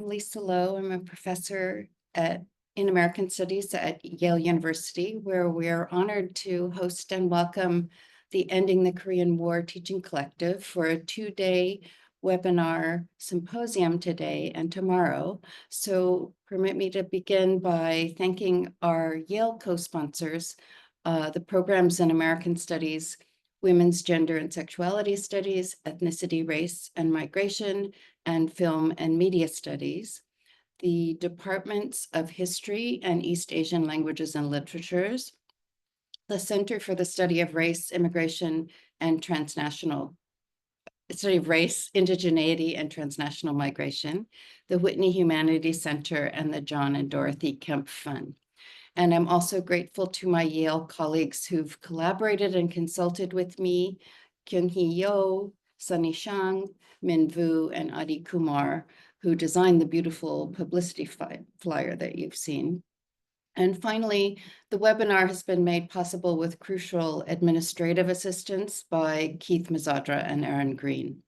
Lisa Lowe. I'm a professor in American Studies at Yale University, where we're honored to host and welcome the Ending the Korean War Teaching Collective for a 2-day webinar symposium today and tomorrow. So permit me to begin by thanking our Yale co-sponsors, the programs in American Studies, Women's Gender and Sexuality Studies, Ethnicity, Race, and Migration, and Film and Media Studies, the Departments of History and East Asian Languages and Literatures, the Center for the Study of Race, Immigration, and Race, Indigeneity, and Transnational Migration, the Whitney Humanities Center, and the John and Dorothy Kemp Fund. And I'm also grateful to my Yale colleagues who've collaborated and consulted with me, Kyung-hee Yo, Sunny Shang, Min Vu, and Adi Kumar, who designed the beautiful publicity flyer that you've seen. And finally, the webinar has been made possible with crucial administrative assistance by Keith Mazadra and Aaron Green.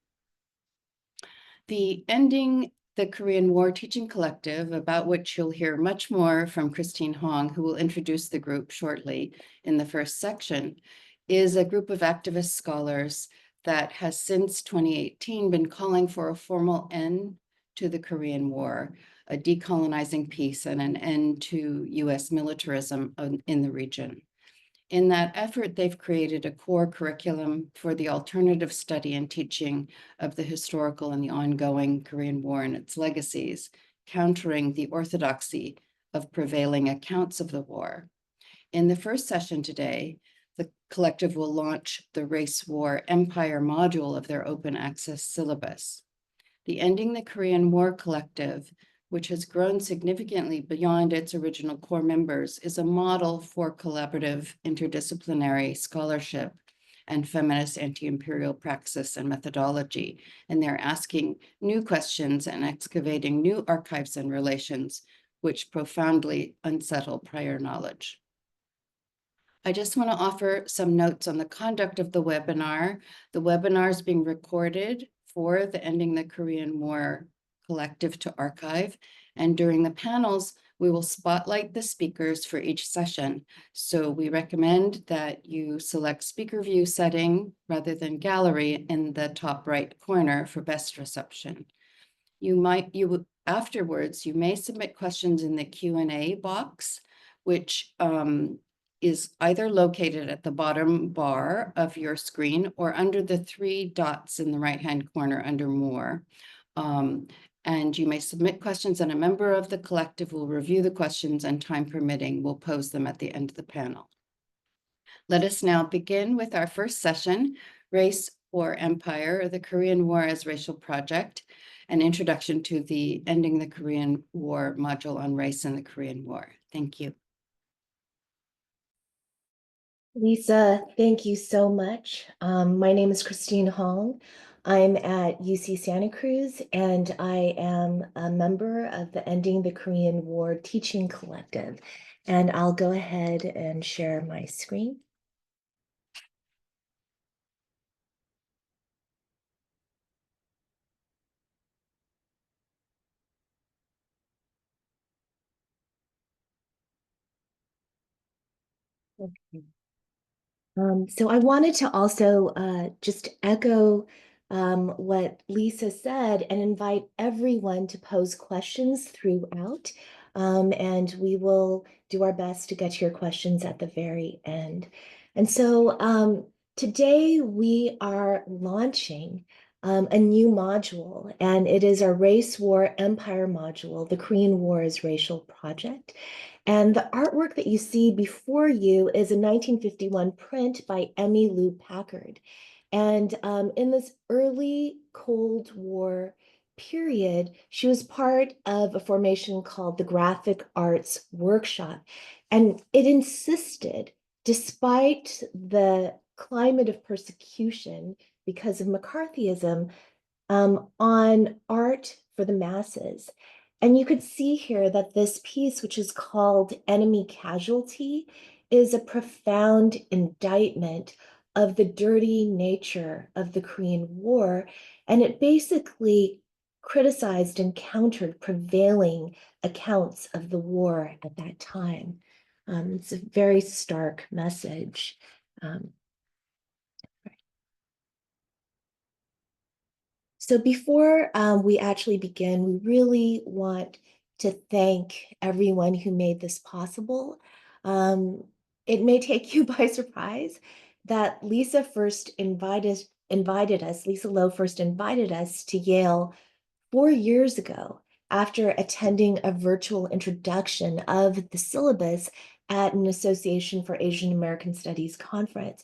The Ending the Korean War Teaching Collective, about which you'll hear much more from Christine Hong, who will introduce the group shortly in the first section, is a group of activist scholars that has since 2018 been calling for a formal end to the Korean War, a decolonizing peace, and an end to US militarism in the region. In that effort, they've created a core curriculum for the alternative study and teaching of the historical and the ongoing Korean War and its legacies, countering the orthodoxy of prevailing accounts of the war. In the first session today, the collective will launch the Race War Empire module of their open access syllabus. The Ending the Korean War Collective, which has grown significantly beyond its original core members, is a model for collaborative interdisciplinary scholarship and feminist anti-imperial praxis and methodology. And they're asking new questions and excavating new archives and relations, which profoundly unsettle prior knowledge. I just want to offer some notes on the conduct of the webinar. The webinar is being recorded for the Ending the Korean War Collective to archive. And during the panels, we will spotlight the speakers for each session. So we recommend that you select speaker view setting rather than gallery in the top right corner for best reception. Afterwards, you may submit questions in the Q&A box, which is either located at the bottom bar of your screen or under the 3 dots in the right-hand corner under More. And you may submit questions, and a member of the collective will review the questions and, time permitting, will pose them at the end of the panel. Let us now begin with our first session, Race or Empire, the Korean War as Racial Project, an introduction to the Ending the Korean War module on race in the Korean War. Thank you. Lisa, thank you so much. My name is Christine Hong. I'm at UC Santa Cruz, and I am a member of the Ending the Korean War Teaching Collective. And I'll go ahead and share my screen. Okay. So I wanted to also just echo what Lisa said and invite everyone to pose questions throughout. And we will do our best to get to your questions at the very end. And so today we are launching a new module, and it is our Race War Empire module, the Korean War as Racial Project. And the artwork that you see before you is a 1951 print by Emmy Lou Packard. And in this early Cold War period, she was part of a formation called the Graphic Arts Workshop. And it insisted, despite the climate of persecution because of McCarthyism, on art for the masses. And you could see here that this piece, which is called Enemy Casualty, is a profound indictment of the dirty nature of the Korean War. And it basically criticized and countered prevailing accounts of the war at that time. It's a very stark message. So before we actually begin, we really want to thank everyone who made this possible. It may take you by surprise that Lisa Lowe first invited us to Yale 4 years ago after attending a virtual introduction of the syllabus at an Association for Asian American Studies conference.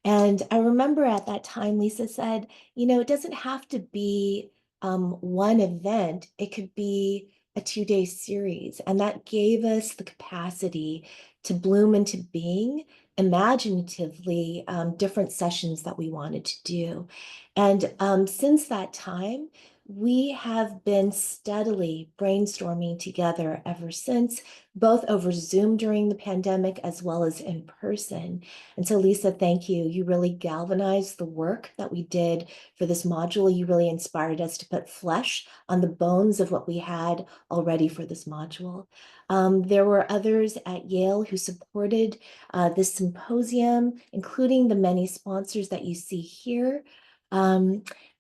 And I remember at that time, Lisa said, it doesn't have to be one event. It could be a 2-day series. And that gave us the capacity to bloom into being imaginatively different sessions that we wanted to do. And since that time, we have been steadily brainstorming together ever since, both over Zoom during the pandemic as well as in person. And so, Lisa, thank you. You really galvanized the work that we did for this module. You really inspired us to put flesh on the bones of what we had already for this module. There were others at Yale who supported this symposium, including the many sponsors that you see here.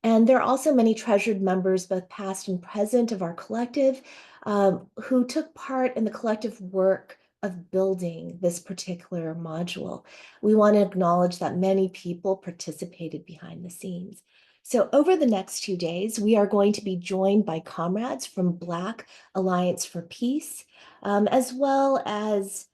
And there are also many treasured members, both past and present, of our collective, who took part in the collective work of building this particular module. We want to acknowledge that many people participated behind the scenes. So over the next 2 days, we are going to be joined by comrades from Black Alliance for Peace, as well as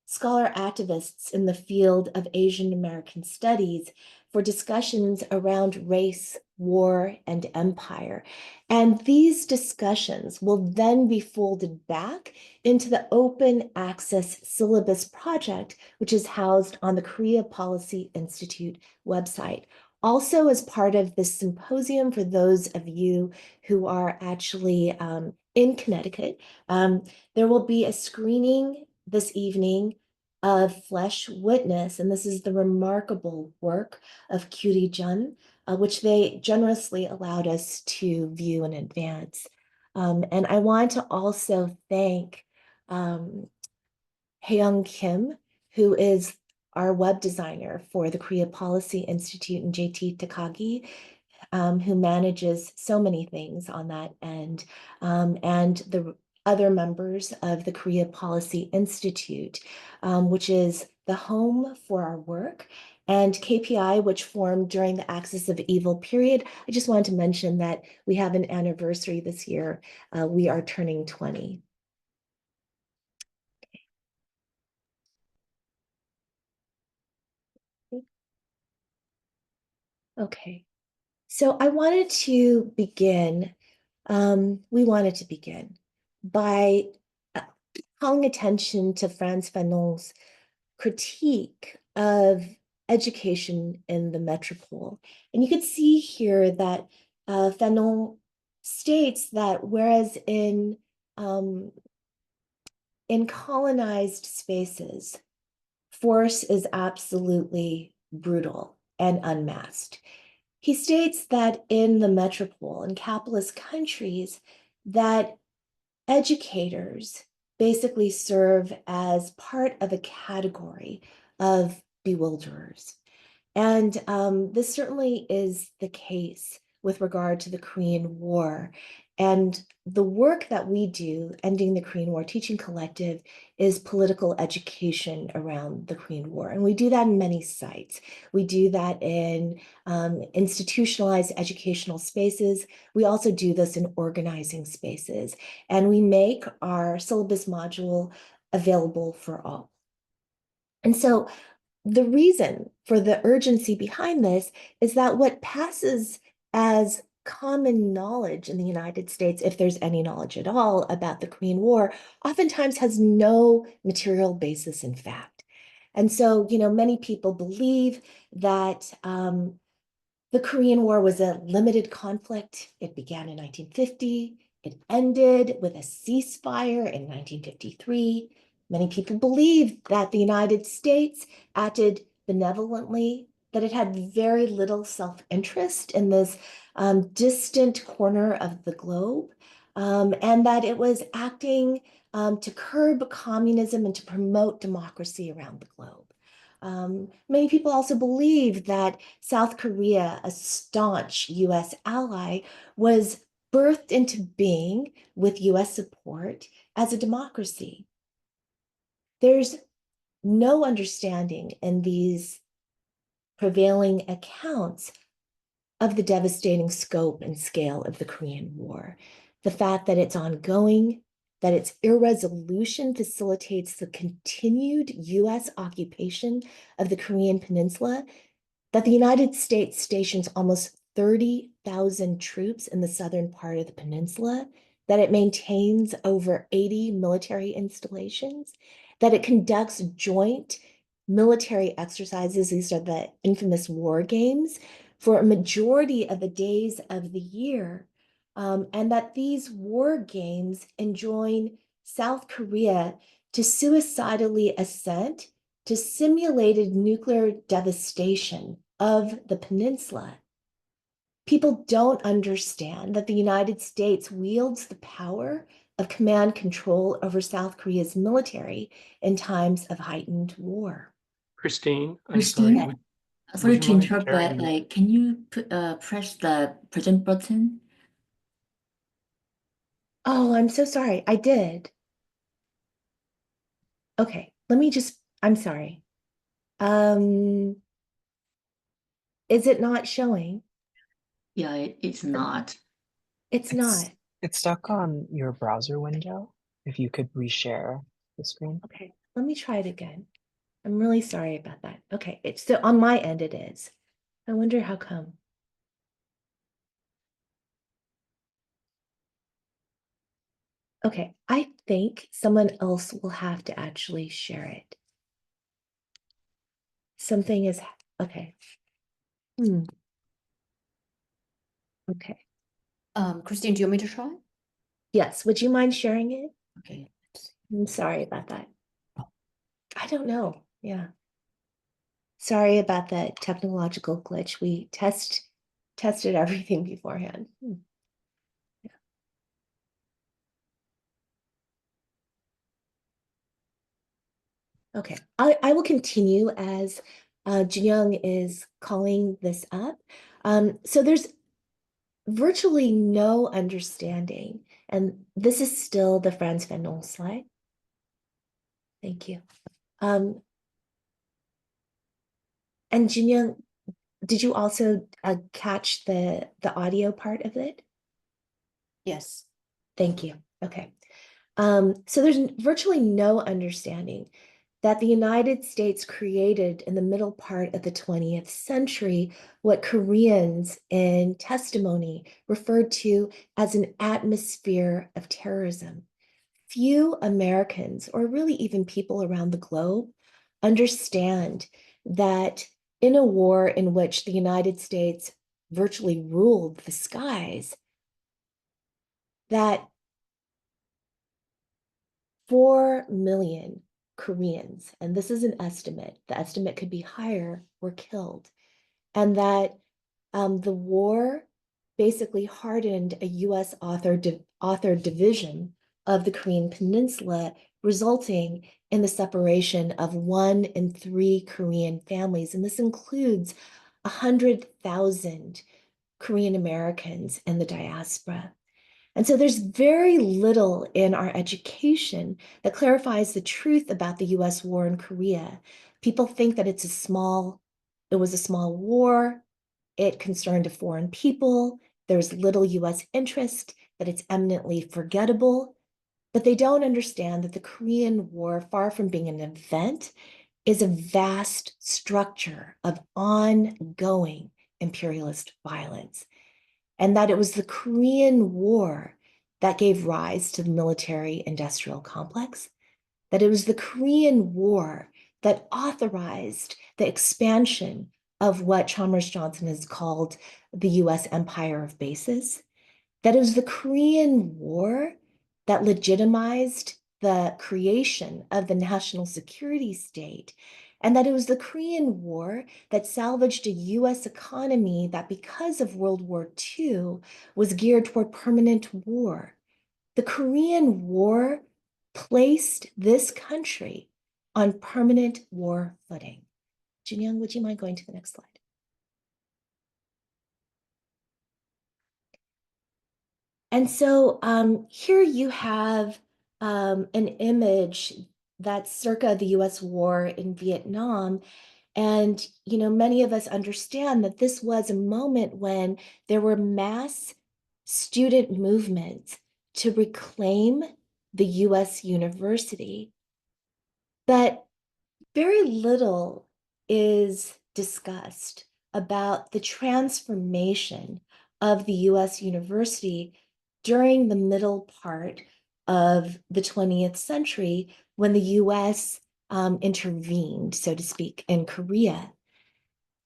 scholar activists in the field of Asian American studies for discussions around race, war, and empire. And these discussions will then be folded back into the open access syllabus project, which is housed on the Korea Policy Institute website. Also, as part of this symposium, for those of you who are actually in Connecticut, there will be a screening this evening of Flesh Witness, and this is the remarkable work of Curie Jun, which they generously allowed us to view in advance. And I want to also thank Haeyoung Kim, who is our web designer for the Korea Policy Institute, and JT Takagi, who manages so many things on that end, and the other members of the Korea Policy Institute, which is the home for our work, and KPI, which formed during the Axis of Evil period. I just wanted to mention that we have an anniversary this year. We are turning 20. Okay, so I wanted to begin, we wanted to begin by calling attention to Frantz Fanon's critique of education in the metropole. And you could see here that Fanon states that whereas in colonized spaces, force is absolutely brutal and unmasked. He states that in the metropole, in capitalist countries, that educators basically serve as part of a category of bewilderers. And this certainly is the case with regard to the Korean War. And the work that we do, Ending the Korean War Teaching Collective, is political education around the Korean War. And we do that in many sites. We do that in institutionalized educational spaces. We also do this in organizing spaces. And we make our syllabus module available for all. And so the reason for the urgency behind this is that what passes as common knowledge in the United States, if there's any knowledge at all about the Korean War, oftentimes has no material basis in fact. And so, many people believe that the Korean War was a limited conflict. It began in 1950. It ended with a ceasefire in 1953. Many people believe that the United States acted benevolently that it had very little self-interest in this distant corner of the globe, and that it was acting to curb communism and to promote democracy around the globe. Many people also believe that South Korea, a staunch US ally, was birthed into being with US support as a democracy. There's no understanding in these prevailing accounts of the devastating scope and scale of the Korean War. The fact that it's ongoing, that its irresolution facilitates the continued US occupation of the Korean Peninsula, that the United States stations almost 30,000 troops in the southern part of the peninsula, that it maintains over 80 military installations, that it conducts joint military exercises. These are the infamous war games for a majority of the days of the year, and that these war games enjoin South Korea to suicidally assent to simulated nuclear devastation of the peninsula. People don't understand that the United States wields the power of command control over South Korea's military in times of heightened war. Christine, I'm sorry. Christine, sorry would to you mind interrupt, sharing but like, can you press the present button? Oh, I'm so sorry. I did. Okay, I'm sorry. Is it not showing? Yeah, it's not. It's not. It's stuck on your browser window. If you could reshare the screen. Okay, let me try it again. I'm really sorry about that. Okay, it's still on my end it is. I wonder how come. Okay, I think someone else will have to actually share it. Something is, okay. Okay, Christine, do you want me to try? yes, would you mind sharing it? Okay. I'm sorry about that. I don't know, yeah. Sorry about the technological glitch. We tested everything beforehand. Yeah. Okay, I will continue as Jinyoung is calling this up. So there's virtually no understanding, and this is still the Frantz Fanon slide. Thank you. And Jinyoung, did you also catch the audio part of it? Yes. Thank you. Okay. So there's virtually no understanding that the United States created in the middle part of the 20th century what Koreans in testimony referred to as an atmosphere of terrorism. Few Americans, or really even people around the globe, understand that in a war in which the United States virtually ruled the skies, that 4 million Koreans, and this is an estimate, the estimate could be higher, were killed. And that the war basically hardened a US authored division of the Korean Peninsula, resulting in the separation of 1 in 3 Korean families. And this includes 100,000 Korean Americans in the diaspora. And so there's very little in our education that clarifies the truth about the US war in Korea. People think that it was a small war, it concerned a foreign people, there's little US interest, that it's eminently forgettable, but they don't understand that the Korean War, far from being an event, is a vast structure of ongoing imperialist violence. And that it was the Korean War that gave rise to the military-industrial complex, that it was the Korean War that authorized the expansion of what Chalmers Johnson has called the US empire of bases, that it was the Korean War that legitimized the creation of the national security state, and that it was the Korean War that salvaged a US economy that, because of World War II, was geared toward permanent war. The Korean War placed this country on permanent war footing. Junyoung, would you mind going to the next slide? And so here you have an image that's circa the US war in Vietnam. And, many of us understand that this was a moment when there were mass student movements to reclaim the US university. But very little is discussed about the transformation of the US university during the middle part of the 20th century when the US intervened, so to speak, in Korea.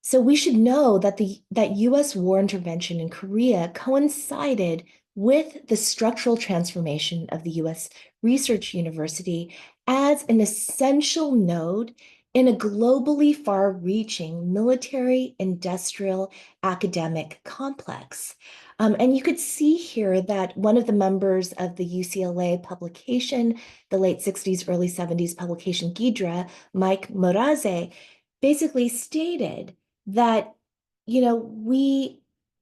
So we should know that that US war intervention in Korea coincided with the structural transformation of the US Research University as an essential node in a globally far-reaching military, industrial, academic complex. And you could see here that one of the members of the UCLA publication, the late 60s, early 70s publication Ghidra, Mike Moraze, basically stated that, we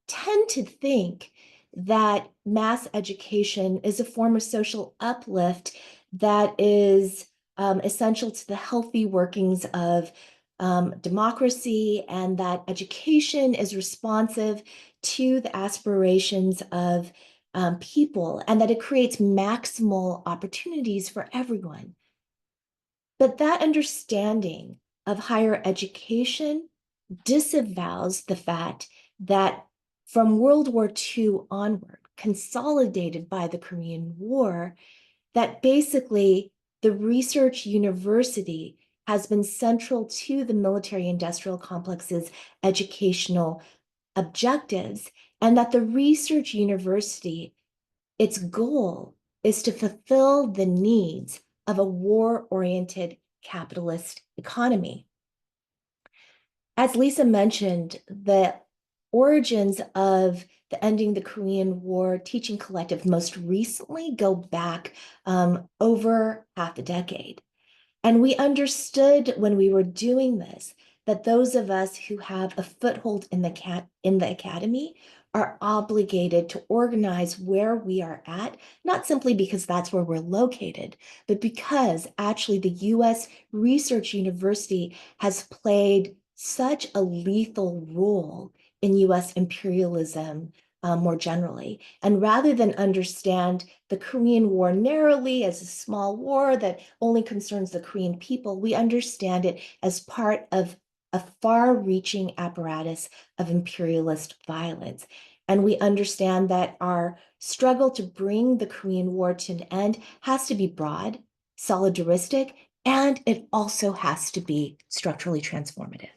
tend to think that mass education is a form of social uplift that is essential to the healthy workings of democracy, and that education is responsive to the aspirations of people, and that it creates maximal opportunities for everyone. But that understanding of higher education disavows the fact that from World War II onward, consolidated by the Korean War, that basically the research university has been central to the military industrial complex's educational objectives, and that the research university, its goal is to fulfill the needs of a war-oriented capitalist economy. As Lisa mentioned, the origins of the Ending the Korean War teaching collective most recently go back over half a decade. And we understood when we were doing this that those of us who have a foothold in the academy are obligated to organize where we are at, not simply because that's where we're located, but because actually the US Research University has played such a lethal role in US imperialism more generally. And rather than understand the Korean War narrowly as a small war that only concerns the Korean people, we understand it as part of a far-reaching apparatus of imperialist violence. And we understand that our struggle to bring the Korean War to an end has to be broad, solidaristic, and it also has to be structurally transformative.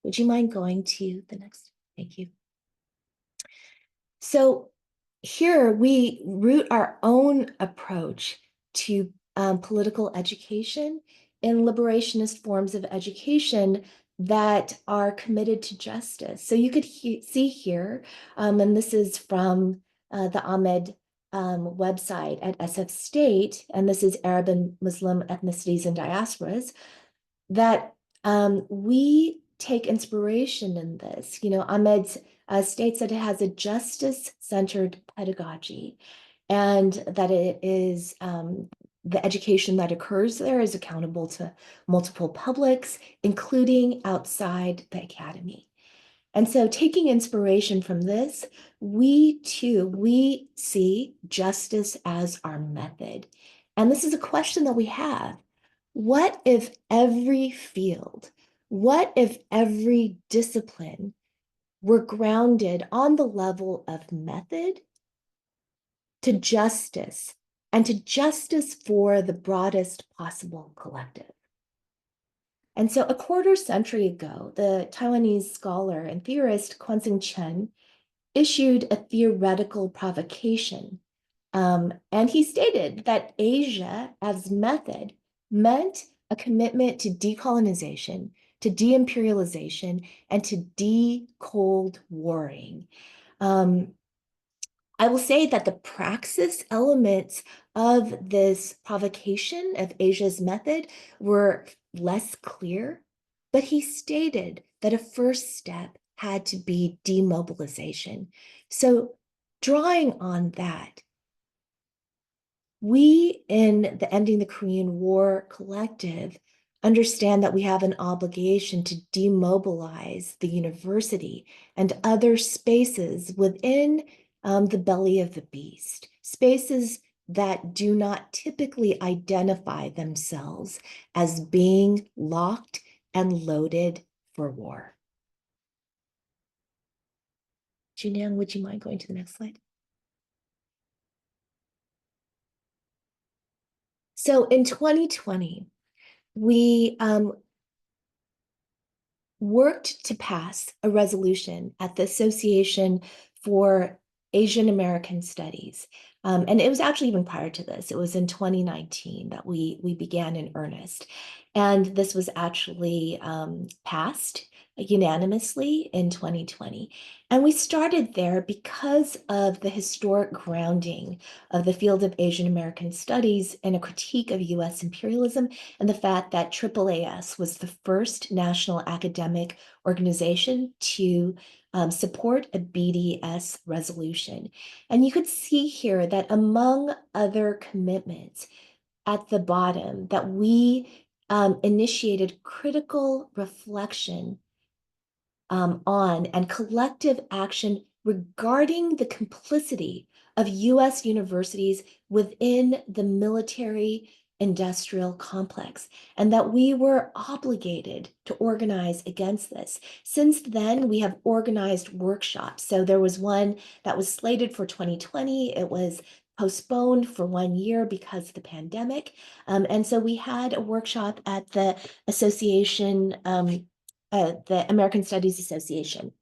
Would you mind going to the next? Thank you. So here we root our own approach to political education in liberationist forms of education that are committed to justice. So you could see here, and this is from the Ahmed website at SF State, and this is Arab and Muslim ethnicities and diasporas, that we take inspiration in this. Ahmed states that it has a justice-centered pedagogy, and that it is the education that occurs there is accountable to multiple publics, including outside the academy. And so taking inspiration from this, we see justice as our method. And this is a question that we have. What if every field, what if every discipline were grounded on the level of method to justice, and to justice for the broadest possible collective? And so a quarter century ago, the Taiwanese scholar and theorist Kwon Chen issued a theoretical provocation. And he stated that Asia as method meant a commitment to decolonization, to de-imperialization, and to de-Cold Warring. I will say that the praxis elements of this provocation of Asia's method were less clear, but he stated that a first step had to be demobilization. So drawing on that, we in the Ending the Korean War collective understand that we have an obligation to demobilize the university and other spaces within the belly of the beast, spaces that do not typically identify themselves as being locked and loaded for war. Junyoung, would you mind going to the next slide? So in 2020, we worked to pass a resolution at the Association for Asian American Studies. And it was actually even prior to this. It was in 2019 that we began in earnest. And this was actually passed unanimously in 2020. And we started there because of the historic grounding of the field of Asian American studies in a critique of US imperialism and the fact that AAAS was the first national academic organization to support a BDS resolution. And you could see here that among other commitments at the bottom, that we initiated critical reflection on and collective action regarding the complicity of US universities within the military industrial complex, and that we were obligated to organize against this. Since then, we have organized workshops. So there was one that was slated for 2020. It was postponed for 1 year because of the pandemic. And so we had a workshop at the association, the American Studies Association.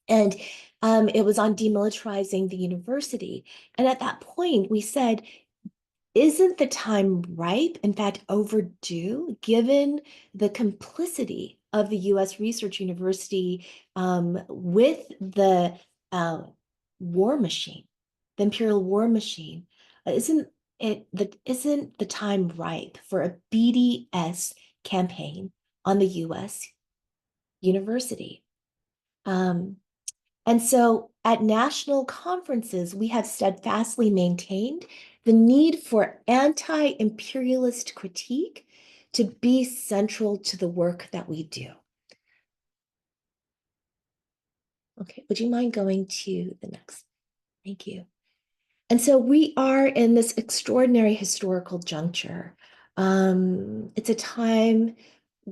And it was on demilitarizing the university. And at that point, we said, isn't the time ripe, in fact, overdue, given the complicity of the US Research University with the war machine, the imperial war machine? Isn't the time ripe for a BDS campaign on the US university? And so at national conferences, we have steadfastly maintained the need for anti-imperialist critique to be central to the work that we do. Okay, would you mind going to the next? Thank you. And so we are in this extraordinary historical juncture. It's a time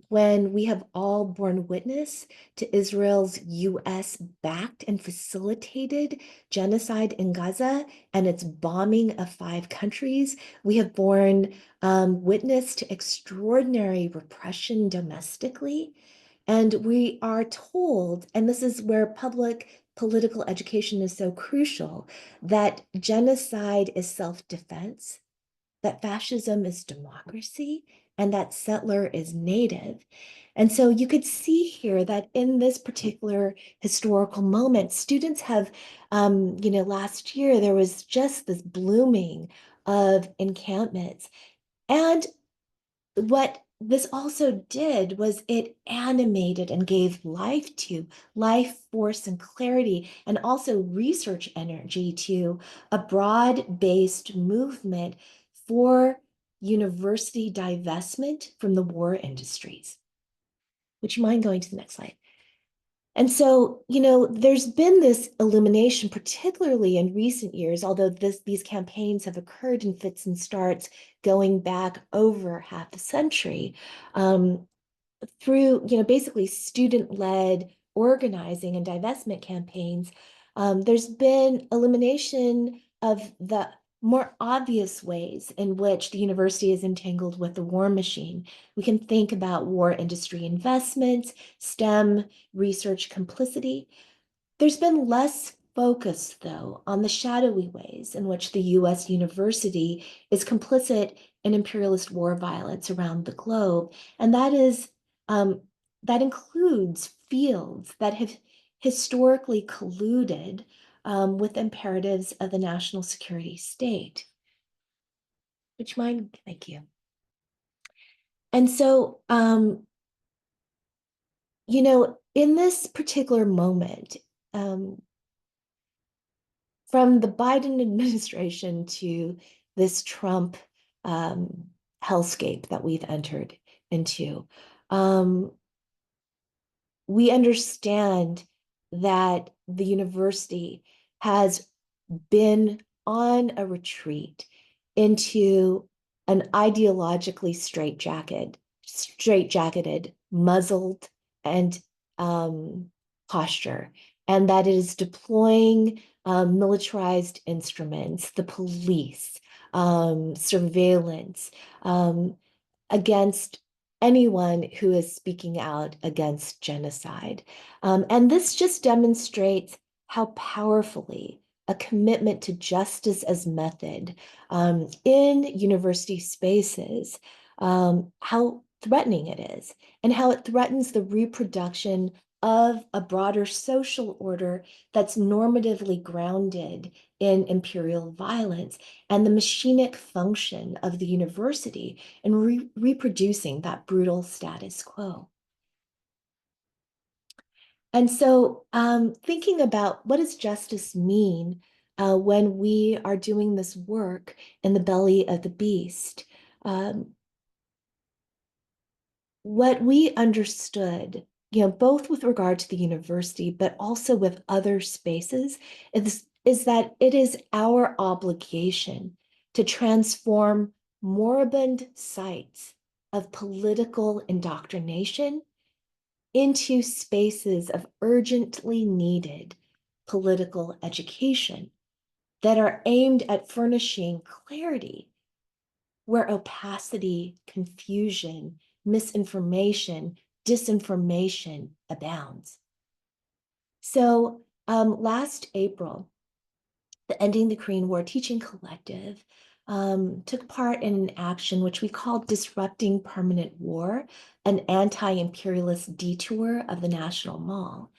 when we have all borne witness to Israel's US-backed and facilitated genocide in Gaza and its bombing of 5 countries. We have borne witness to extraordinary repression domestically. And we are told, and this is where public political education is so crucial, that genocide is self-defense, that fascism is democracy, and that settler is native. And so you could see here that in this particular historical moment, students have, last year there was just this blooming of encampments. And what this also did was it animated and gave life to life force and clarity, and also research energy to a broad-based movement for university divestment from the war industries. Would you mind going to the next slide? And so, there's been this illumination, particularly in recent years, although these campaigns have occurred in fits and starts going back over half a century, through, basically student-led organizing and divestment campaigns. There's been elimination of the more obvious ways in which the university is entangled with the war machine. We can think about war industry investments, STEM research complicity. There's been less focus, though, on the shadowy ways in which the US University is complicit in imperialist war violence around the globe. And that includes fields that have historically colluded with imperatives of the national security state. Would you mind? Thank you. And so, you know, in this particular moment, from the Biden administration to this Trump hellscape that we've entered into, we understand that the university has been on a retreat into an ideologically straitjacketed, muzzled, and posture, and that it is deploying militarized instruments, the police, surveillance, against anyone who is speaking out against genocide. And this just demonstrates how powerfully a commitment to justice as method in university spaces, how threatening it is, and how it threatens the reproduction of a broader social order that's normatively grounded in imperial violence and the machinic function of the university in reproducing that brutal status quo. And so thinking about what does justice mean when we are doing this work in the belly of the beast, what we understood, you know, both with regard to the university, but also with other spaces, is that it is our obligation to transform moribund sites of political indoctrination into spaces of urgently needed political education that are aimed at furnishing clarity where opacity, confusion, misinformation, disinformation abounds. So last April, the Ending the Korean War Teaching Collective took part in an action which we called Disrupting Permanent War, an anti-imperialist detour of the National Mall.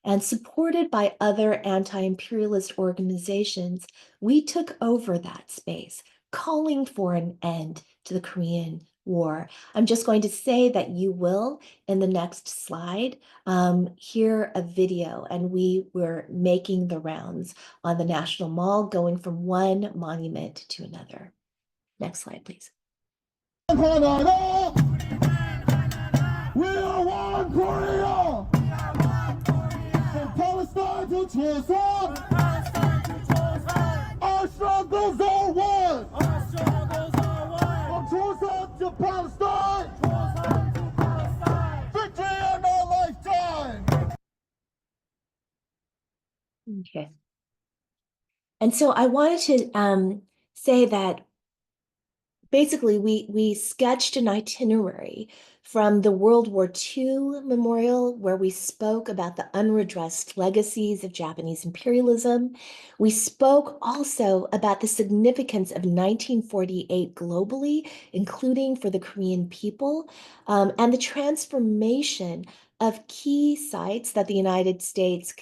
And supported by other anti-imperialist organizations, we took over that space, calling for an end to the Korean War. I'm just going to say that you will, in the next slide, hear a video, and we were making the rounds on the National Mall, going from one monument to another. Next slide, please. We are one Korea! From Palestine to Jerusalem! Our struggles are one! From Jerusalem to Palestine! Victory in our lifetime! Okay. And so I wanted to say that basically we sketched an itinerary from the World War II memorial, where we spoke about the unredressed legacies of Japanese imperialism. We spoke also about the significance of 1948 globally, including for the Korean people, and the transformation of key sites that the United States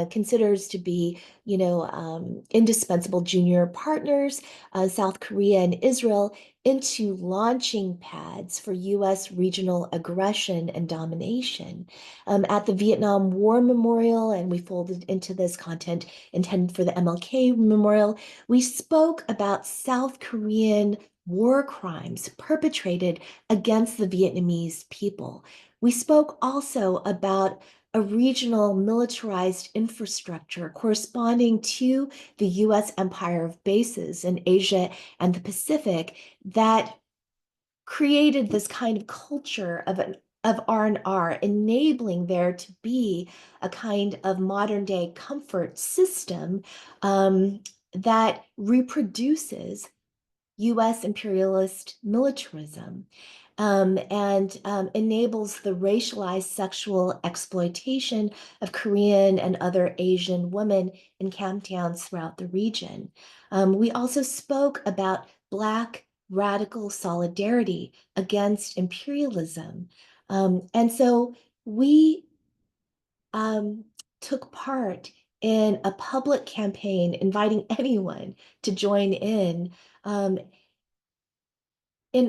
considers to be, you know, indispensable junior partners, South Korea and Israel, into launching pads for US regional aggression and domination. At the Vietnam War Memorial, and we folded into this content intended for the MLK Memorial, we spoke about South Korean war crimes perpetrated against the Vietnamese people. We spoke also about a regional militarized infrastructure corresponding to the US empire of bases in Asia and the Pacific that created this kind of culture of R&R, enabling there to be a kind of modern day comfort system that reproduces US imperialist militarism, and enables the racialized sexual exploitation of Korean and other Asian women in camp towns throughout the region. We also spoke about Black radical solidarity against imperialism. And so we took part in a public campaign inviting anyone to join in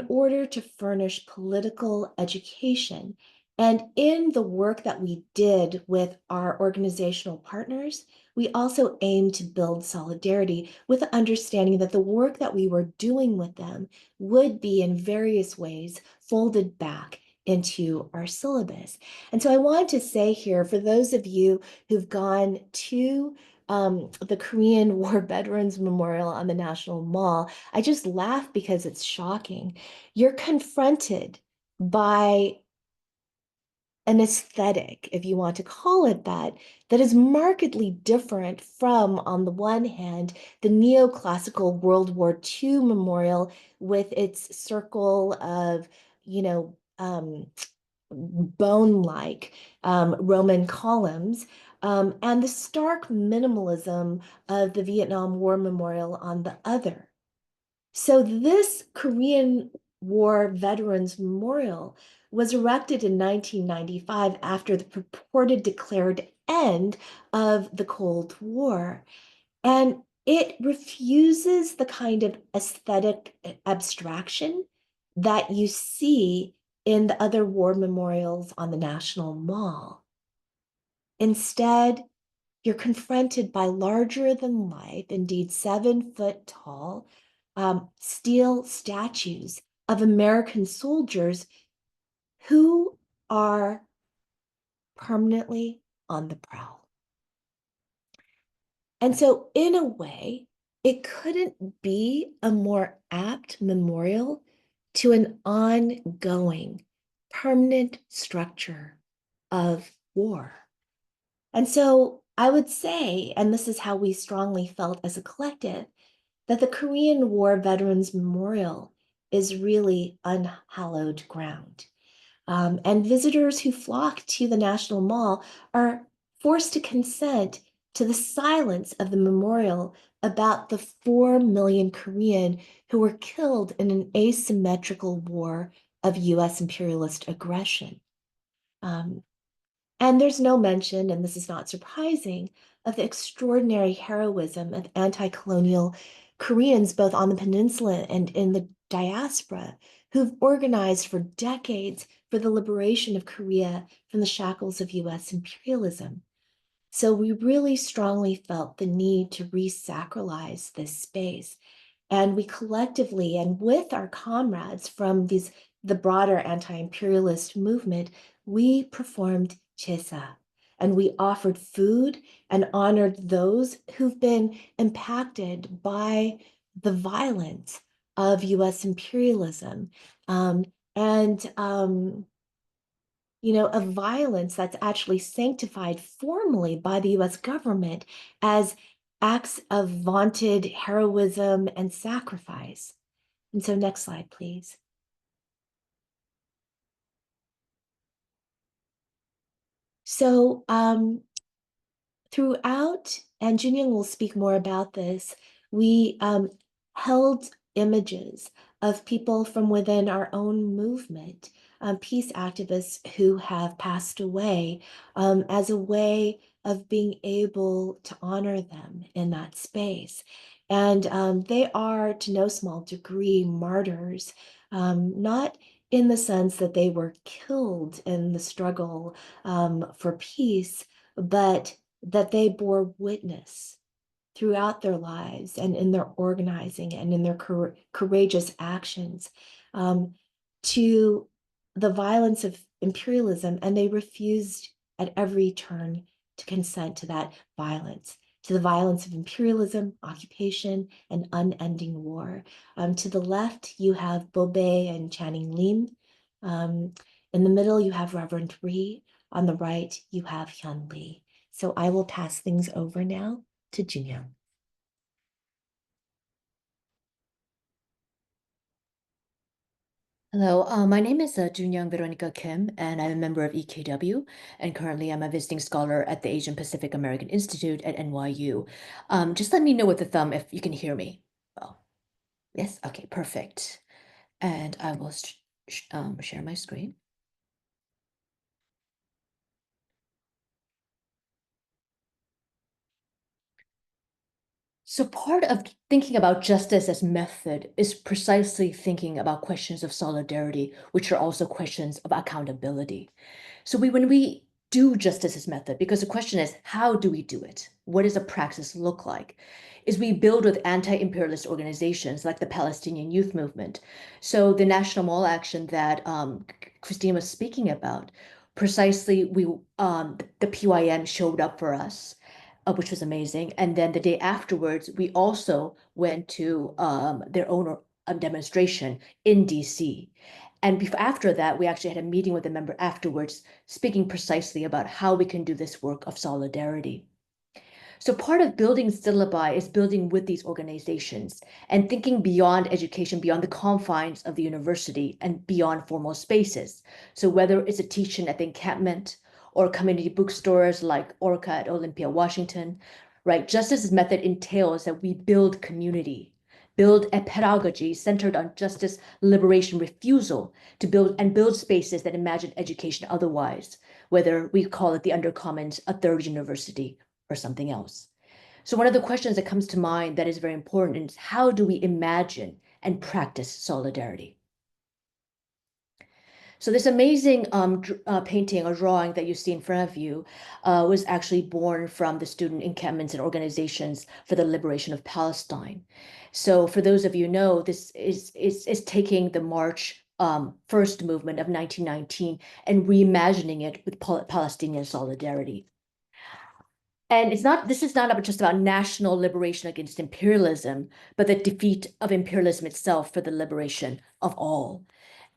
order to furnish political education. And in the work that we did with our organizational partners, we also aimed to build solidarity with the understanding that the work that we were doing with them would be in various ways folded back into our syllabus. And so I want to say here, for those of you who've gone to the Korean War Veterans Memorial on the National Mall, I just laugh because it's shocking. You're confronted by an aesthetic, if you want to call it that is markedly different from, on the one hand, the neoclassical World War II memorial with its circle of, bone-like Roman columns, and the stark minimalism of the Vietnam War Memorial on the other. So this Korean War Veterans Memorial was erected in 1995 after the purported declared end of the Cold War. And it refuses the kind of aesthetic abstraction that you see in the other war memorials on the National Mall. Instead, you're confronted by larger than life, indeed 7-foot tall, steel statues of American soldiers who are permanently on the prowl. And so in a way, it couldn't be a more apt memorial to an ongoing, permanent structure of war. And so I would say, and this is how we strongly felt as a collective, that the Korean War Veterans Memorial is really unhallowed ground. And visitors who flock to the National Mall are forced to consent to the silence of the memorial about the 4 million Korean who were killed in an asymmetrical war of US imperialist aggression. And there's no mention, and this is not surprising, of the extraordinary heroism of anti-colonial Koreans, both on the peninsula and in the diaspora, who've organized for decades for the liberation of Korea from the shackles of US imperialism. So we really strongly felt the need to re-sacralize this space. And we collectively, and with our comrades from the broader anti-imperialist movement, we performed Chesa, and we offered food and honored those who've been impacted by the violence of US imperialism, a violence that's actually sanctified formally by the US government as acts of vaunted heroism and sacrifice. And so next slide, please. So throughout, and Junyoung will speak more about this, we held images of people from within our own movement, peace activists who have passed away, as a way of being able to honor them in that space. And they are, to no small degree, martyrs, not in the sense that they were killed in the struggle for peace, but that they bore witness throughout their lives and in their organizing and in their courageous actions to the violence of imperialism, and they refused at every turn to consent to that violence, to the violence of imperialism, occupation, and unending war. To the left, you have Bobe and Channing Lim. In the middle, you have Reverend Rhee. On the right, you have Hyun Lee. So I will pass things over now to Junyoung. Hello, my name is Junyoung Veronica Kim, and I'm a member of EKW, and currently I'm a visiting scholar at the Asian Pacific American Institute at NYU. Just let me know with the thumb if you can hear me. Oh, yes, okay, perfect. And I will share my screen. So part of thinking about justice as method is precisely thinking about questions of solidarity, which are also questions of accountability. So when we do justice as method, because the question is, how do we do it? What does a praxis look like? Is we build with anti-imperialist organizations like the Palestinian Youth Movement. So the National Mall action that Christine was speaking about, precisely the PYM showed up for us, which was amazing. And then the day afterwards, we also went to their own demonstration in DC. And after that, we actually had a meeting with a member afterwards, speaking precisely about how we can do this work of solidarity. So part of building syllabi is building with these organizations and thinking beyond education, beyond the confines of the university and beyond formal spaces. So whether it's a teaching at the encampment or community bookstores like Orca at Olympia, Washington, right? Justice's method entails that we build community, build a pedagogy centered on justice, liberation, refusal to build spaces that imagine education otherwise, whether we call it the Undercommons, a third university, or something else. So one of the questions that comes to mind that is very important is how do we imagine and practice solidarity? So this amazing painting or drawing that you see in front of you was actually born from the student encampments and organizations for the liberation of Palestine. So for those of you who know, this is taking the March first movement of 1919 and reimagining it with Palestinian solidarity. And this is not just about national liberation against imperialism, but the defeat of imperialism itself for the liberation of all.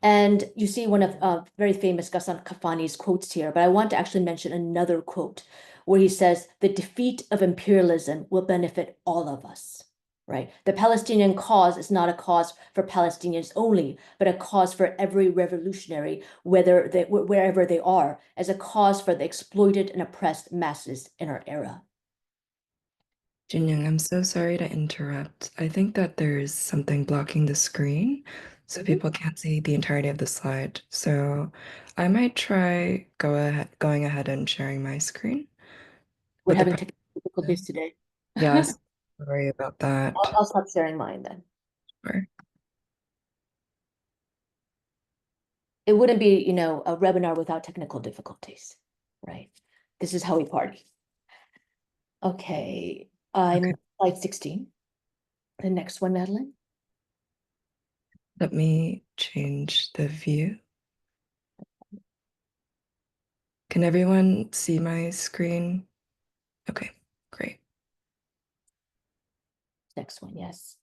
And you see one of very famous Ghassan Kafani's quotes here, but I want to actually mention another quote where he says, the defeat of imperialism will benefit all of us, right? The Palestinian cause is not a cause for Palestinians only, but a cause for every revolutionary, wherever they are, as a cause for the exploited and oppressed masses in our era. Jinyoung, I'm so sorry to interrupt. I think that there's something blocking the screen, so people can't see the entirety of the slide. So I might try going ahead and sharing my screen. We're with the having technical difficulties today. Yes, sorry about that. I'll stop sharing mine then. Sure. It wouldn't be, a webinar without technical difficulties, right? This is how we party. Okay, I'm slide 16. The next one, Madeline. Let me change the view. Can everyone see my screen? Okay, great. Next one, yes.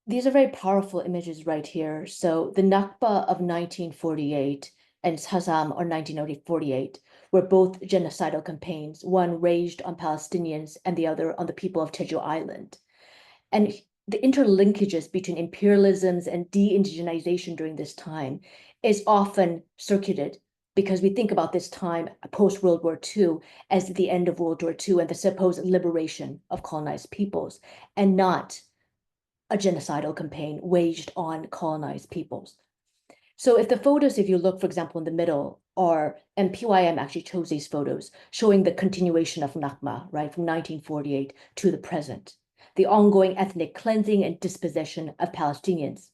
These are very powerful images right here. So the Nakba of 1948 and Shazam or 1948 were both genocidal campaigns, one raged on Palestinians and the other on the people of Jeju Island. And the interlinkages between imperialisms and de-indigenization during this time is often circuited because we think about this time post-World War II as the end of World War II and the supposed liberation of colonized peoples, and not a genocidal campaign waged on colonized peoples. So if the photos, if you look, for example, in the middle, and PYM actually chose these photos, showing the continuation of Nakba, right, from 1948 to the present, the ongoing ethnic cleansing and dispossession of Palestinians.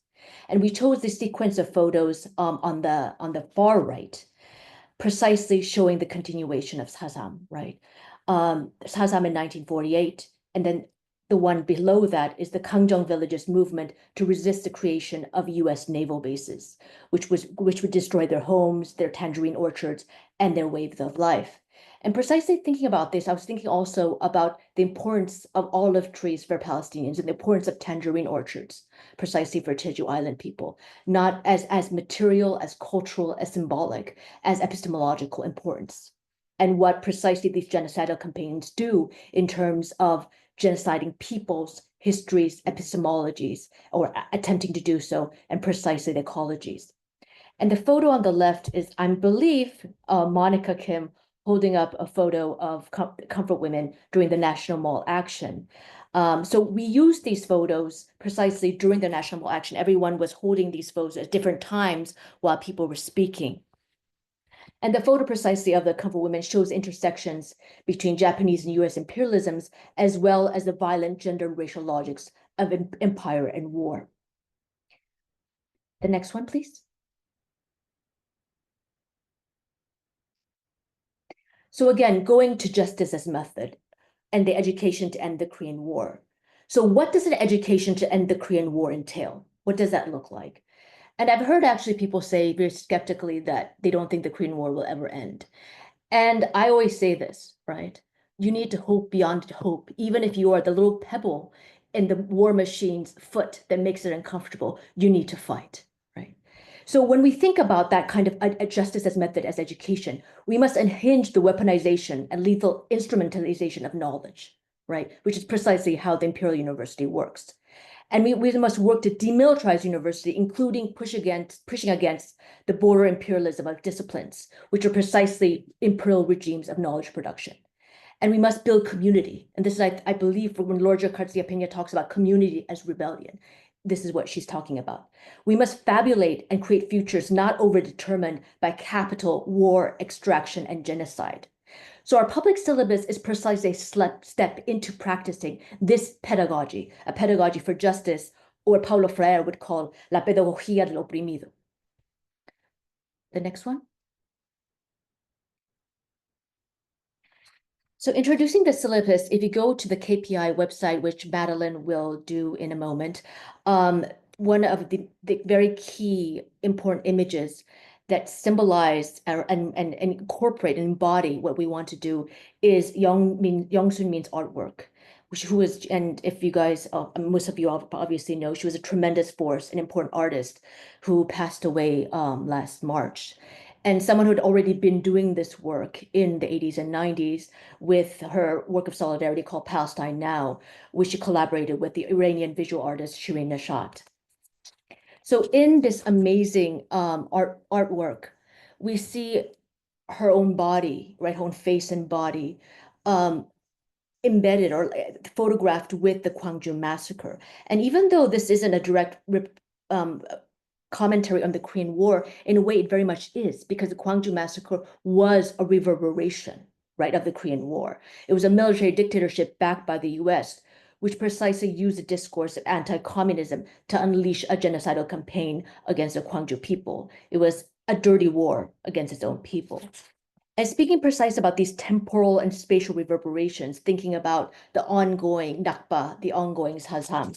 And we chose this sequence of photos on the far right, precisely showing the continuation of Shazam, right? Shazam in 1948, and then the one below that is the Kangjong villages movement to resist the creation of US naval bases, which would destroy their homes, their tangerine orchards, and their ways of life. And precisely thinking about this, I was thinking also about the importance of olive trees for Palestinians and the importance of tangerine orchards, precisely for Jeju Island people, not as material, as cultural, as symbolic, as epistemological importance. And what precisely these genocidal campaigns do in terms of genociding peoples, histories, epistemologies, or attempting to do so, and precisely the ecologies. And the photo on the left is, I believe, Monica Kim holding up a photo of comfort women during the National Mall action. So we used these photos precisely during the National Mall action. Everyone was holding these photos at different times while people were speaking. And the photo precisely of the comfort women shows intersections between Japanese and US imperialisms, as well as the violent gender and racial logics of empire and war. The next one, please. So again, going to justice as method and the education to end the Korean War. So what does an education to end the Korean War entail? What does that look like? And I've heard actually people say very skeptically that they don't think the Korean War will ever end. And I always say this, right? You need to hope beyond hope, even if you are the little pebble in the war machine's foot that makes it uncomfortable, you need to fight, right? So when we think about that kind of a justice as method as education, we must unhinge the weaponization and lethal instrumentalization of knowledge, right? Which is precisely how the Imperial University works. And we must work to demilitarize university, including pushing against the border imperialism of disciplines, which are precisely imperial regimes of knowledge production. And we must build community. And this is, I believe, when Lorgia Garcia-Peña talks about community as rebellion, this is what she's talking about. We must fabulate and create futures not overdetermined by capital, war, extraction, and genocide. So our public syllabus is precisely a step into practicing this pedagogy, a pedagogy for justice, or Paulo Freire would call la pedagogía del oprimido. The next one. So introducing the syllabus, if you go to the KPI website, which Madeline will do in a moment, one of the very key important images that symbolize and incorporate and embody what we want to do is Young Soon Min's artwork, who is, and if you guys, most of you obviously know, she was a tremendous force, an important artist who passed away last March. And someone who had already been doing this work in the 80s and 90s with her work of solidarity called Palestine Now, which she collaborated with the Iranian visual artist Shirin Neshat. So in this amazing artwork, we see her own body, right, her own face and body, embedded or photographed with the Gwangju massacre. And even though this isn't a direct commentary on the Korean War, in a way it very much is, because the Gwangju massacre was a reverberation, right, of the Korean War. It was a military dictatorship backed by the US, which precisely used the discourse of anti-communism to unleash a genocidal campaign against the Gwangju people. It was a dirty war against its own people. And speaking precise about these temporal and spatial reverberations, thinking about the ongoing Nakba, the ongoing Sazam,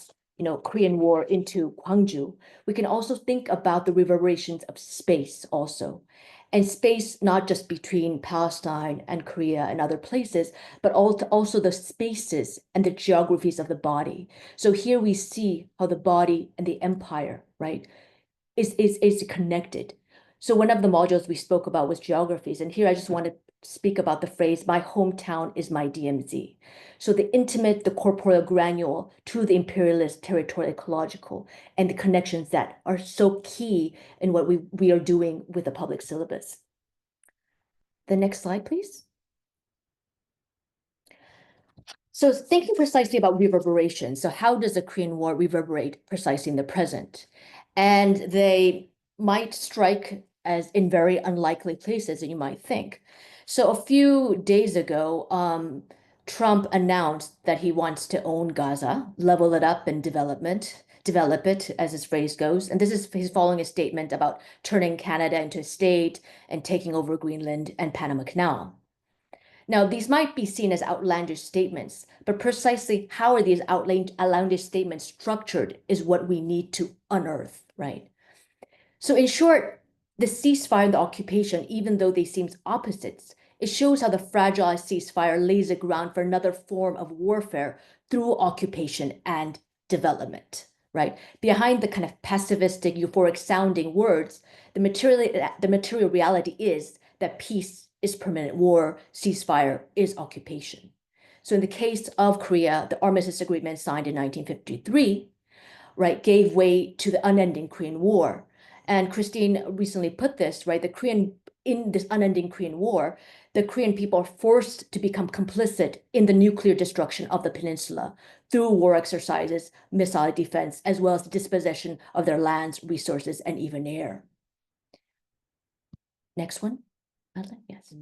Korean War into Gwangju, we can also think about the reverberations of space also. And space, not just between Palestine and Korea and other places, but also the spaces and the geographies of the body. So here we see how the body and the empire, right, is connected. So one of the modules we spoke about was geographies. And here I just want to speak about the phrase, my hometown is my DMZ. So the intimate, the corporeal granule to the imperialist, territorial, ecological, and the connections that are so key in what we are doing with the public syllabus. The next slide, please. So thinking precisely about reverberation. So how does the Korean War reverberate precisely in the present? And they might strike as in very unlikely places that you might think. So a few days ago, Trump announced that he wants to own Gaza, level it up and develop it, as his phrase goes. And this is he's following a statement about turning Canada into a state and taking over Greenland and Panama Canal. Now, these might be seen as outlandish statements, but precisely how are these outlandish statements structured is what we need to unearth, right? So in short, the ceasefire and the occupation, even though they seem opposites, it shows how the fragile ceasefire lays the ground for another form of warfare through occupation and development, right? Behind the kind of pessimistic, euphoric sounding words, the material reality is that peace is permanent, war, ceasefire is occupation. So in the case of Korea, the Armistice Agreement signed in 1953, right, gave way to the unending Korean War. And Christine recently put this, right, in this unending Korean War, the Korean people are forced to become complicit in the nuclear destruction of the peninsula through war exercises, missile defense, as well as the dispossession of their lands, resources, and even air. Next one, Madeline, yes.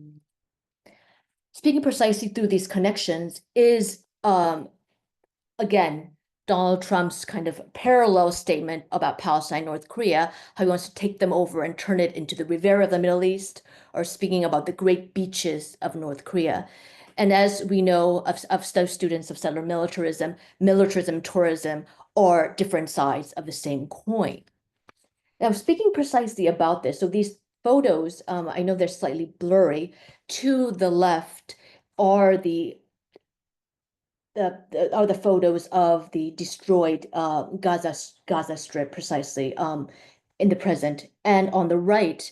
Speaking precisely through these connections is, again, Donald Trump's kind of parallel statement about Palestine, North Korea, how he wants to take them over and turn it into the Riviera of the Middle East, or speaking about the great beaches of North Korea. And as we know of students of settler militarism, tourism are different sides of the same coin. Now, speaking precisely about this, so these photos, I know they're slightly blurry. To the left are the photos of the destroyed Gaza Strip precisely in the present, and on the right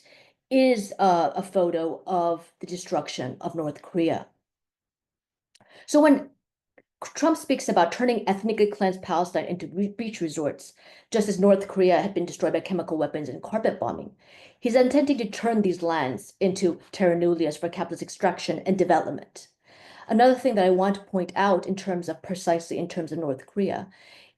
is a photo of the destruction of North Korea. So when Trump speaks about turning ethnically cleansed Palestine into beach resorts, just as North Korea had been destroyed by chemical weapons and carpet bombing, he's intending to turn these lands into terra nullius for capitalist extraction and development. Another thing that I want to point out in terms of North Korea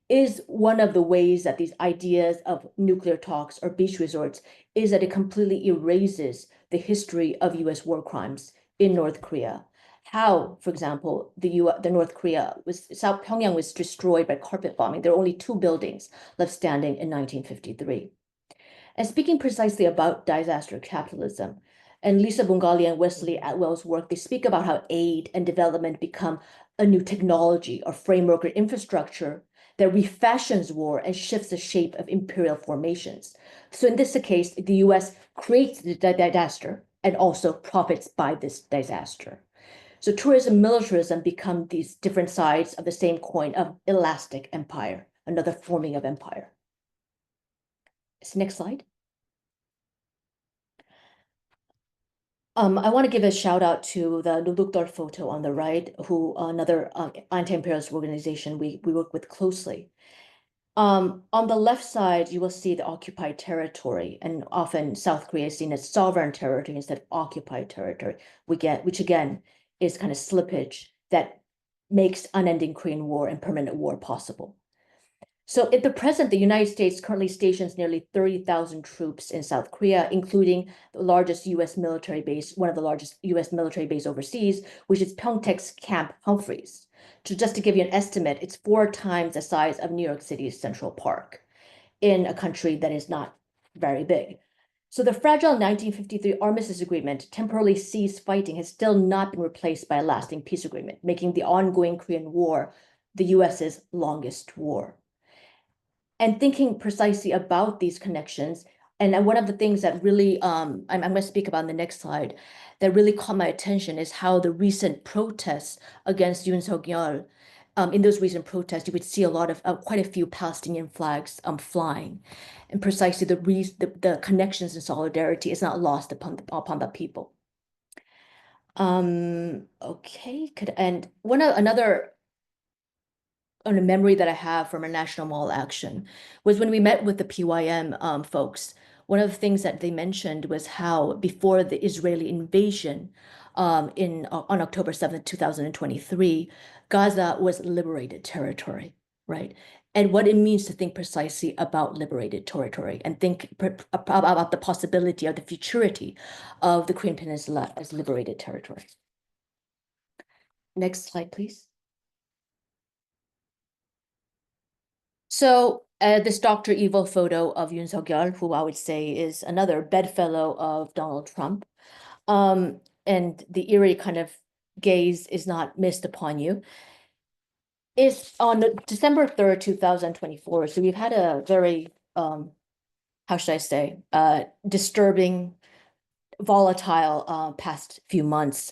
is one of the ways that these ideas of nuclear talks or beach resorts is that it completely erases the history of US war crimes in North Korea. How, for example, South Pyongyang was destroyed by carpet bombing. There are only 2 buildings left standing in 1953. And speaking precisely about disaster capitalism, and Lisa Bungali and Wesley Atwell's work, they speak about how aid and development become a new technology or framework or infrastructure that refashions war and shifts the shape of imperial formations. So in this case, the US creates the disaster and also profits by this disaster. So tourism, militarism become these different sides of the same coin of elastic empire, another forming of empire. Next slide. I want to give a shout out to the Nulukdor photo on the right, who another anti-imperialist organization we work with closely. On the left side, you will see the occupied territory, and often South Korea is seen as sovereign territory instead of occupied territory, which again is kind of slippage that makes unending Korean War and permanent war possible. So at the present, the United States currently stations nearly 30,000 troops in South Korea, including the largest US military base, one of the largest US military base overseas, which is Pyeongtaek's Camp Humphreys. So just to give you an estimate, it's 4 times the size of New York City's Central Park in a country that is not very big. So the fragile 1953 Armistice Agreement temporarily ceased fighting has still not been replaced by a lasting peace agreement, making the ongoing Korean War the US's longest war. And thinking precisely about these connections, and one of the things that really, I'm going to speak about in the next slide, that really caught my attention is how the recent protests against Yoon Suk-yeol, in those recent protests, you would see a lot of, quite a few Palestinian flags and precisely the connections and solidarity is not lost upon the people. Okay, and another on a memory that I have from a National Mall action was when we met with the PYM folks. One of the things that they mentioned was how before the Israeli invasion on October 7th, 2023, Gaza was liberated territory, right? And what it means to think precisely about liberated territory and think about the possibility of the futurity of the Korean Peninsula as liberated territory. Next slide, please. So this Dr. Evil photo of Yoon Suk-yeol, who I would say is another bedfellow of Donald Trump, and the eerie kind of gaze is not missed upon you, is on December 3rd, 2024. So we've had a very, how should I say, disturbing, volatile past few months.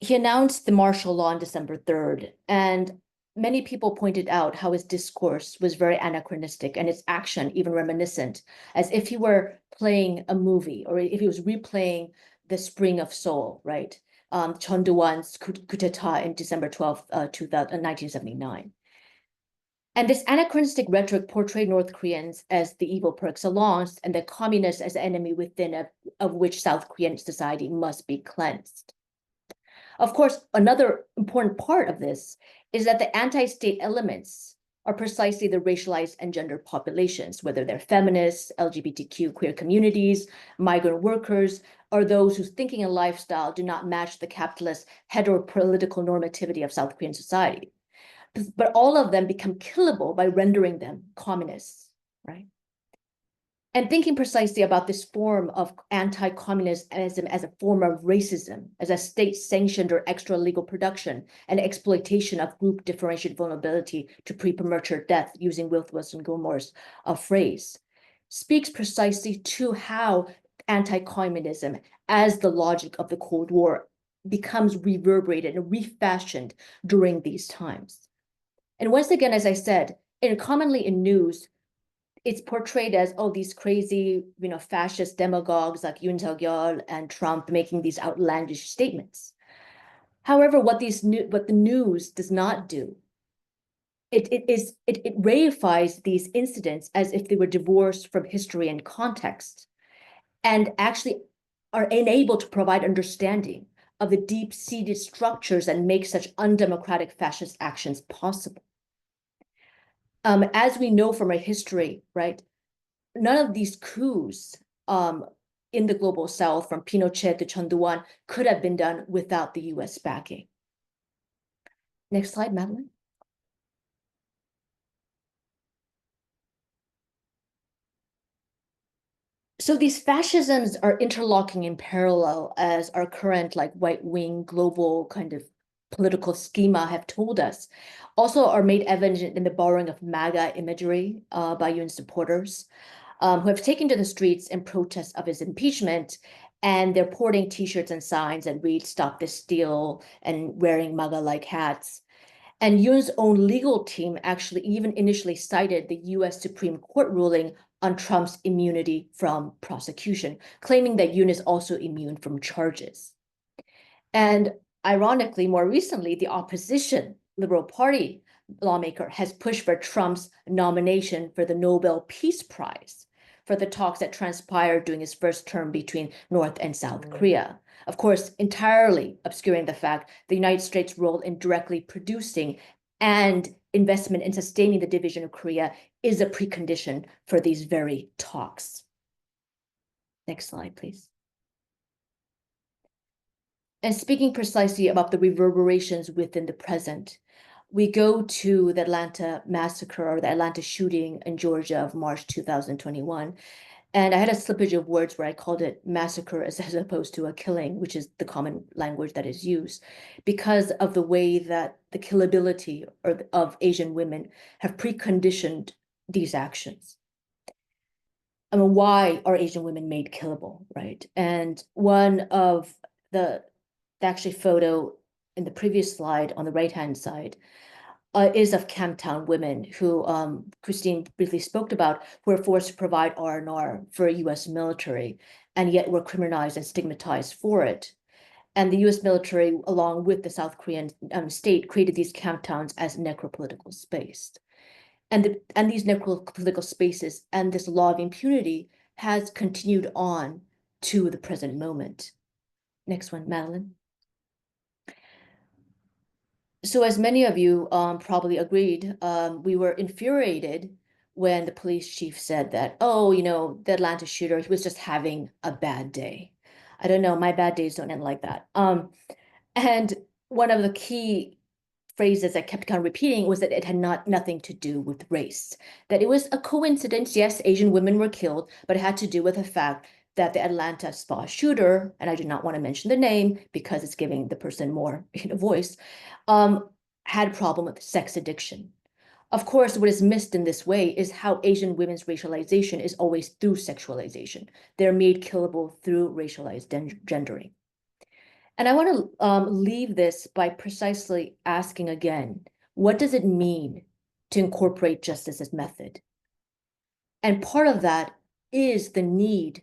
He announced the martial law on December 3rd, and many people pointed out how his discourse was very anachronistic and his action even reminiscent, as if he were playing a movie or if he was replaying the Spring of Seoul, right? Chonduan's coup d'etat in December 12th, 1979. And this anachronistic rhetoric portrayed North Koreans as the evil per excellence and the communists as the enemy within of which South Korean society must be cleansed. Of course, another important part of this is that the anti-state elements are precisely the racialized and gendered populations, whether they're feminists, LGBTQ queer communities, migrant workers, or those whose thinking and lifestyle do not match the capitalist heteropolitical normativity of South Korean society. But all of them become killable by rendering them communists, right? And thinking precisely about this form of anti-communism as a form of racism, as a state-sanctioned or extra-legal production and exploitation of group differentiated vulnerability to premature death, using Wilson Gilmore's phrase, speaks precisely to how anti-communism, as the logic of the Cold War, becomes reverberated and refashioned during these times. And once again, as I said, commonly in news, it's portrayed as, oh, these crazy, fascist demagogues like Yoon Suk-yeol and Trump making these outlandish statements. However, what the news does not do, it reifies these incidents as if they were divorced from history and context, and actually are unable to provide understanding of the deep-seated structures that make such undemocratic fascist actions possible. As we know from our history, right, none of these coups in the global South, from Pinochet to Chun Doo-hwan, could have been done without the US backing. Next slide, Madeline. So these fascisms are interlocking in parallel, as our current white-wing global kind of political schema have told us, also are made evident in the borrowing of MAGA imagery by Yoon's supporters, who have taken to the streets in protest of his impeachment, and they're porting T-shirts and signs that read "Stop This Steal" and wearing MAGA-like hats. And Yoon's own legal team actually even initially cited the US Supreme Court ruling on Trump's immunity from prosecution, claiming that Yoon is also immune from charges. And ironically, more recently, the opposition Liberal Party lawmaker has pushed for Trump's nomination for the Nobel Peace Prize for the talks that transpired during his first term between North and South Korea. Of course, entirely obscuring the fact the United States' role in directly producing and investment in sustaining the division of Korea is a precondition for these very talks. Next slide, please. And speaking precisely about the reverberations within the present, we go to the Atlanta massacre, or the Atlanta shooting in Georgia of March 2021. And I had a slippage of words where I called it massacre as opposed to a killing, which is the common language that is used, because of the way that the killability of Asian women have preconditioned these actions. I mean, why are Asian women made killable, right? And one of the actually photo in the previous slide on the right-hand side is of Camptown women who Christine briefly spoke about, who were forced to provide R&R for US military, and yet were criminalized and stigmatized for it. And the US military, along with the South Korean state, created these Camptowns as necropolitical space. And these necropolitical spaces and this law of impunity has continued on to the present moment. Next one, Madeline. So as many of you probably agreed, we were infuriated when the police chief said that, oh, the Atlanta shooter, he was just having a bad day. I don't know, my bad days don't end like that. And one of the key phrases I kept on repeating was that it had nothing to do with race, that it was a coincidence. Yes, Asian women were killed, but it had to do with the fact that the Atlanta spa shooter, and I do not want to mention the name because it's giving the person more voice, had a problem with sex addiction. Of course, what is missed in this way is how Asian women's racialization is always through sexualization. They're made killable through racialized gendering. And I want to leave this by precisely asking again, what does it mean to incorporate justice as method? And part of that is the need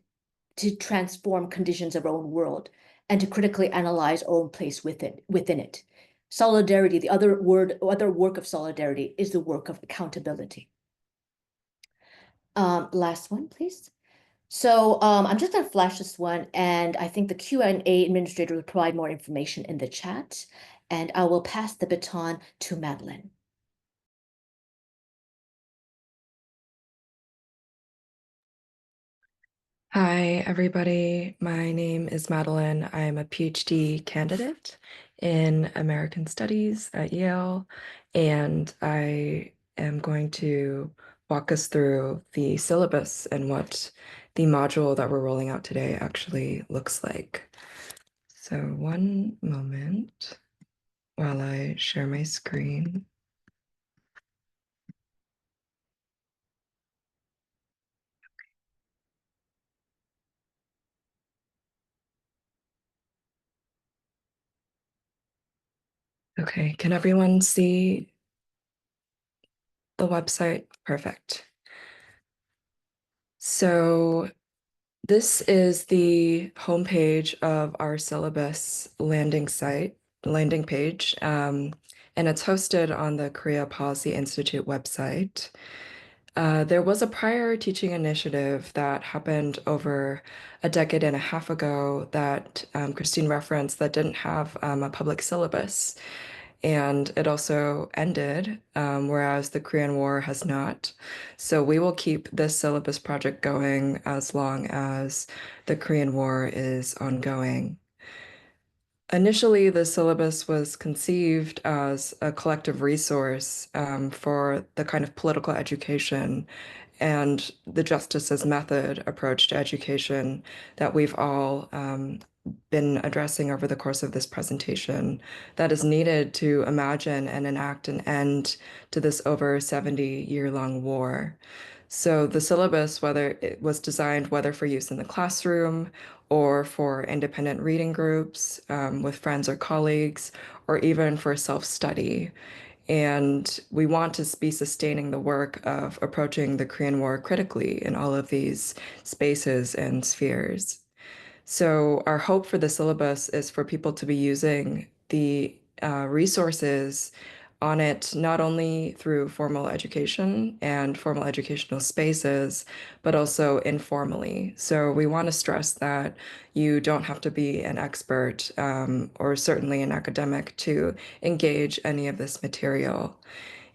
to transform conditions of our own world and to critically analyze our own place within it. Solidarity, the other work of solidarity, is the work of accountability. Last one, please. So I'm just going to flash this one, and I think the Q&A administrator will provide more information in the chat, and I will pass the baton to Madeline. Hi, everybody. My name is Madeline. I'm a PhD candidate in American Studies at Yale, and I am going to walk us through the syllabus and what the module that we're rolling out today actually looks like. So one moment while I share my screen. Okay, can everyone see the website? Perfect. So this is the homepage of our syllabus landing page, and it's hosted on the Korea Policy Institute website. There was a prior teaching initiative that happened over a decade and a half ago that Christine referenced that didn't have a public syllabus. And it also ended, whereas the Korean War has not. So we will keep this syllabus project going as long as the Korean War is ongoing. Initially, the syllabus was conceived as a collective resource for the kind of political education and the justice as method approach to education that we've all been addressing over the course of this presentation that is needed to imagine and enact an end to this over 70-year-long war. So the syllabus, whether it was designed whether for use in the classroom or for independent reading groups with friends or colleagues, or even for self-study. And we want to be sustaining the work of approaching the Korean War critically in all of these spaces and spheres. So our hope for the syllabus is for people to be using the resources on it, not only through formal education and formal educational spaces, but also informally. So we want to stress that you don't have to be an expert or certainly an academic to engage any of this material.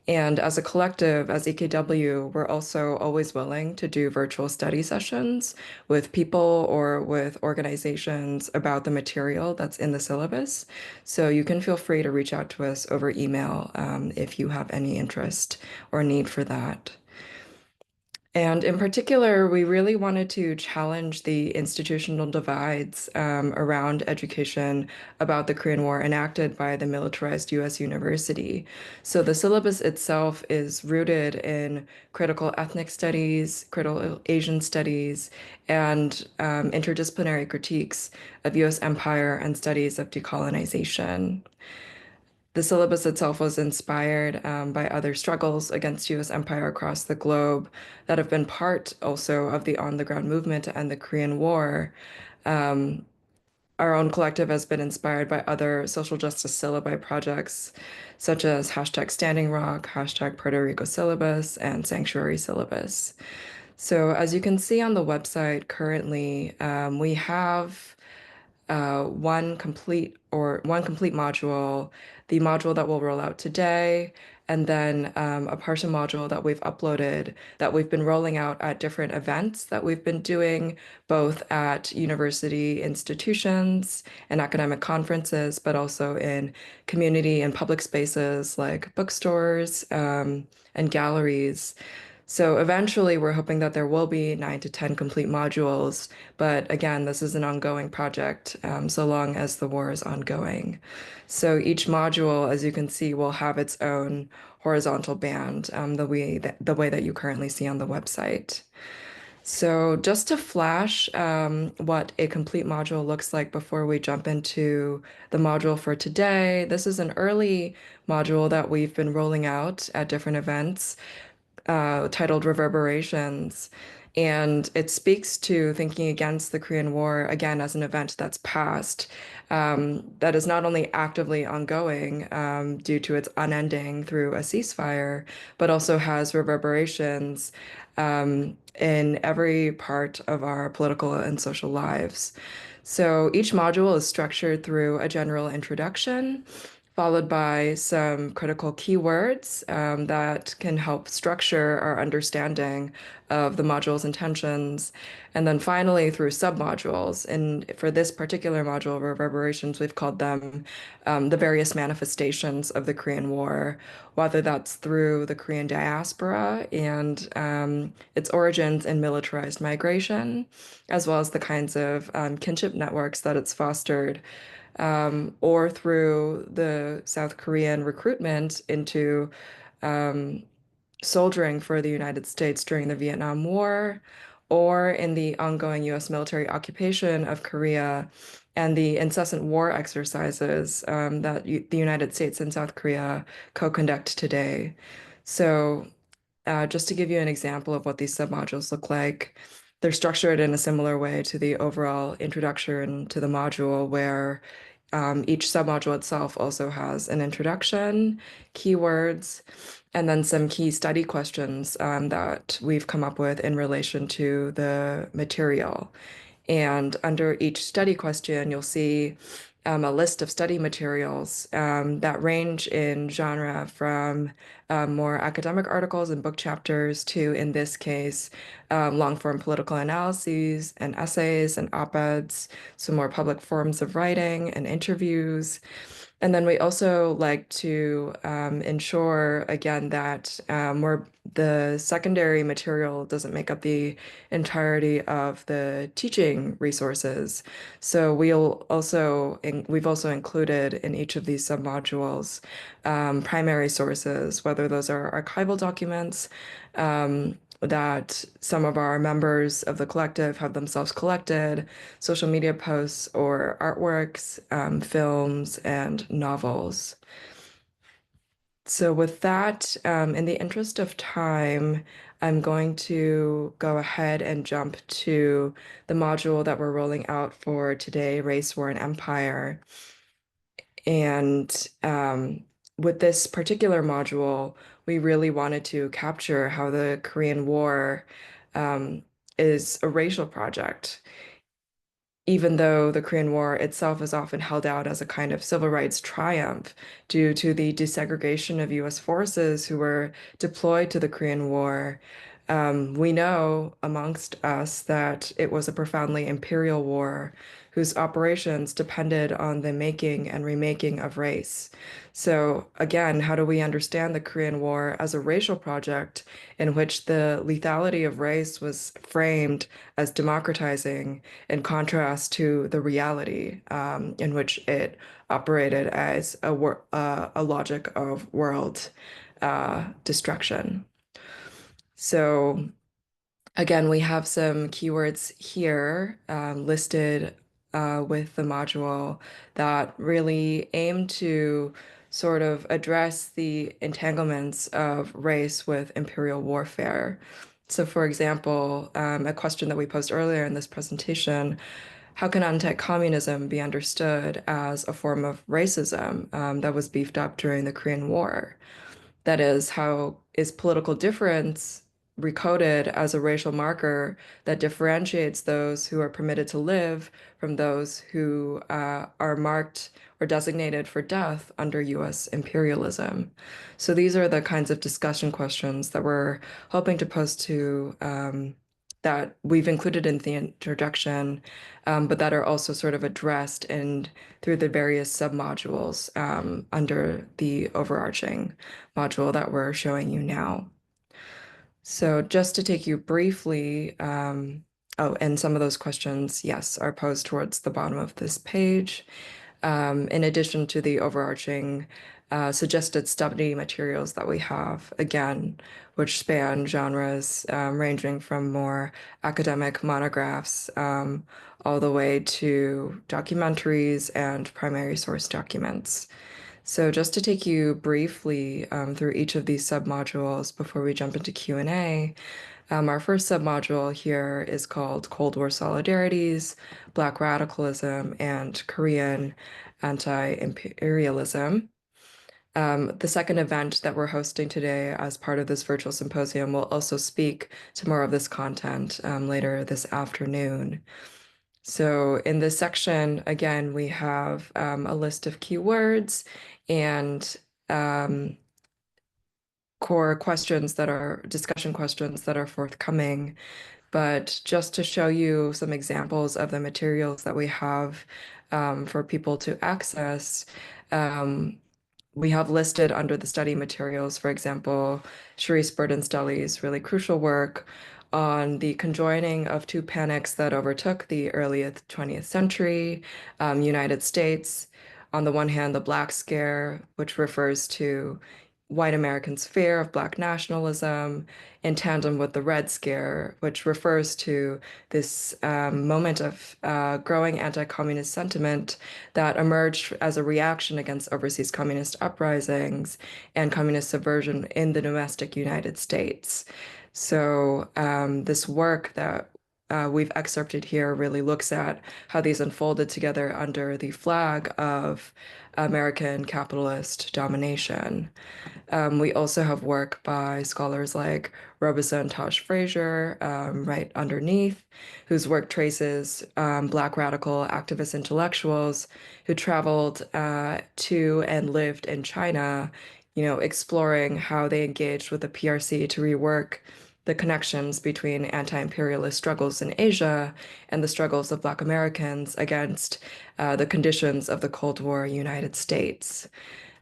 And as a collective, as EKW, we're also always willing to do virtual study sessions with people or with organizations about the material that's in the syllabus. So you can feel free to reach out to us over email if you have any interest or need for that. And in particular, we really wanted to challenge the institutional divides around education about the Korean War enacted by the militarized US University. So the syllabus itself is rooted in critical ethnic studies, critical Asian studies, and interdisciplinary critiques of US empire and studies of decolonization. The syllabus itself was inspired by other struggles against US empire across the globe that have been part also of the on-the-ground movement to end the Korean War. Our own collective has been inspired by other social justice syllabi projects, such as #Standing Rock, #Puerto Rico Syllabus, and Sanctuary Syllabus. So as you can see on the website currently, we have one complete module, the module that we'll roll out today, and then a partial module that we've uploaded that we've been rolling out at different events that we've been doing, both at university institutions and academic conferences, but also in community and public spaces like bookstores and galleries. So eventually, we're hoping that there will be 9 to 10 complete modules. But again, this is an ongoing project so long as the war is ongoing. So each module, as you can see, will have its own horizontal band the way that you currently see on the website. So just to flash what a complete module looks like before we jump into the module for today, this is an early module that we've been rolling out at different events titled Reverberations. And it speaks to thinking against the Korean War, again, as an event that's past, that is not only actively ongoing due to its unending through a ceasefire, but also has reverberations in every part of our political and social lives. So each module is structured through a general introduction, followed by some critical keywords that can help structure our understanding of the module's intentions. And then finally, through submodules. And for this particular module, reverberations, we've called them the various manifestations of the Korean War, whether that's through the Korean diaspora and its origins in militarized migration, as well as the kinds of kinship networks that it's fostered, or through the South Korean recruitment into soldiering for the United States during the Vietnam War, or in the ongoing US military occupation of Korea and the incessant war exercises that the United States and South Korea co-conduct today. So just to give you an example of what these submodules look like, they're structured in a similar way to the overall introduction to the module, where each submodule itself also has an introduction, keywords, and then some key study questions that we've come up with in relation to the material. And under each study question, you'll see a list of study materials that range in genre from more academic articles and book chapters to, in this case, long-form political analyses and essays and op-eds, so more public forms of writing and interviews. And then we also like to ensure, again, that the secondary material doesn't make up the entirety of the teaching resources. So we've also included in each of these submodules primary sources, whether those are archival documents that some of our members of the collective have themselves collected, social media posts or artworks, films, and novels. So with that, in the interest of time, I'm going to go ahead and jump to the module that we're rolling out for today, Race, War, and Empire. And with this particular module, we really wanted to capture how the Korean War is a racial project, even though the Korean War itself is often held out as a kind of civil rights triumph due to the desegregation of US forces who were deployed to the Korean War. We know amongst us that it was a profoundly imperial war whose operations depended on the making and remaking of race. So again, how do we understand the Korean War as a racial project in which the lethality of race was framed as democratizing, in contrast to the reality in which it operated as a logic of world destruction? So again, we have some keywords here listed with the module that really aim to sort of address the entanglements of race with imperial warfare. So for example, a question that we posed earlier in this presentation: how can anti-communism be understood as a form of racism that was beefed up during the Korean War? That is, how is political difference recoded as a racial marker that differentiates those who are permitted to live from those who are marked or designated for death under US imperialism? So these are the kinds of discussion questions that we're hoping to pose to that we've included in the introduction, but that are also sort of addressed through the various submodules under the overarching module that we're showing you now. So just to take you briefly, and some of those questions, yes, are posed towards the bottom of this page. In addition to the overarching suggested study materials that we have, again, which span genres ranging from more academic monographs all the way to documentaries and primary source documents. So just to take you briefly through each of these submodules before we jump into Q&A, Our first submodule here is called Cold War Solidarities, Black Radicalism, and Korean Anti-Imperialism. The second event that we're hosting today as part of this virtual symposium will also speak to more of this content later this afternoon. So in this section, again, we have a list of keywords and core questions that are discussion questions that are forthcoming. But just to show you some examples of the materials that we have for people to access, we have listed under the study materials, for example, Sharice Burden-Stelly's really crucial work on the conjoining of two panics that overtook the early 20th century United States. On the one hand, the Black Scare, which refers to white Americans' fear of Black nationalism, in tandem with the Red Scare, which refers to this moment of growing anti-communist sentiment that emerged as a reaction against overseas communist uprisings and communist subversion in the domestic United States. So this work that we've excerpted here really looks at how these unfolded together under the flag of American capitalist domination. We also have work by scholars like Robeson and Tosh Frazier, right underneath, whose work traces Black radical activist intellectuals who traveled to and lived in China, exploring how they engaged with the PRC to rework the connections between anti-imperialist struggles in Asia and the struggles of Black Americans against the conditions of the Cold War United States.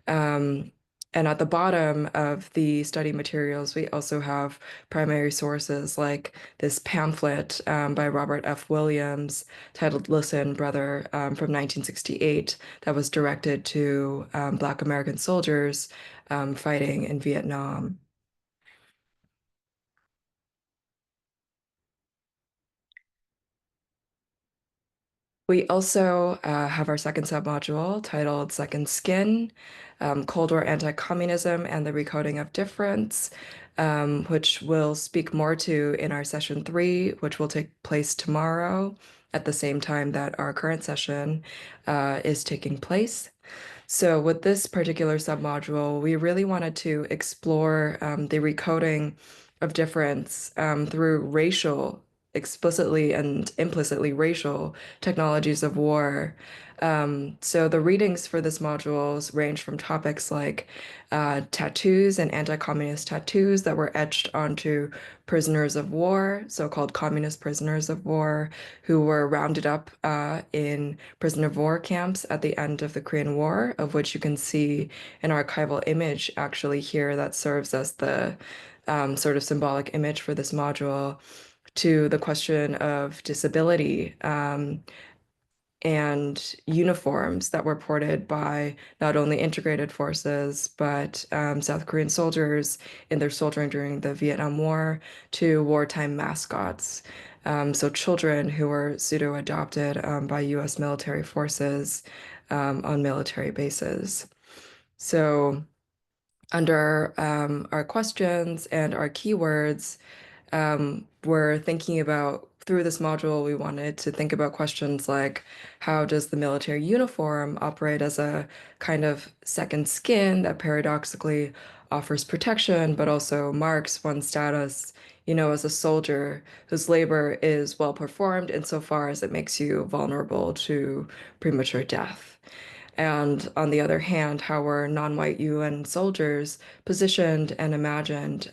And at the bottom of the study materials, we also have primary sources like this pamphlet by Robert F. Williams titled Listen, Brother, from 1968 that was directed to Black American soldiers fighting in Vietnam. We also have our second submodule titled Second Skin, Cold War Anti-Communism and the Recoding of Difference, which we'll speak more to in our session 3, which will take place tomorrow at the same time that our current session is taking place. So with this particular submodule, we really wanted to explore the recoding of difference through explicitly and implicitly racial technologies of war. So the readings for this modules range from topics like tattoos and anti-communist tattoos that were etched onto prisoners of war, so-called communist prisoners of war, who were rounded up in prisoner of war camps at the end of the Korean War, of which you can see an archival image actually here that serves as the sort of symbolic image for this module, to the question of disability and uniforms that were ported by not only integrated forces, but South Korean soldiers in their soldiering during the Vietnam War, to wartime mascots. So children who were pseudo-adopted by US military forces on military bases. So under our questions and our keywords, we're thinking about, through this module, we wanted to think about questions like, how does the military uniform operate as a kind of second skin that paradoxically offers protection, but also marks one's status, as a soldier whose labor is well performed insofar as it makes you vulnerable to premature death? And on the other hand, how were non-white UN soldiers positioned and imagined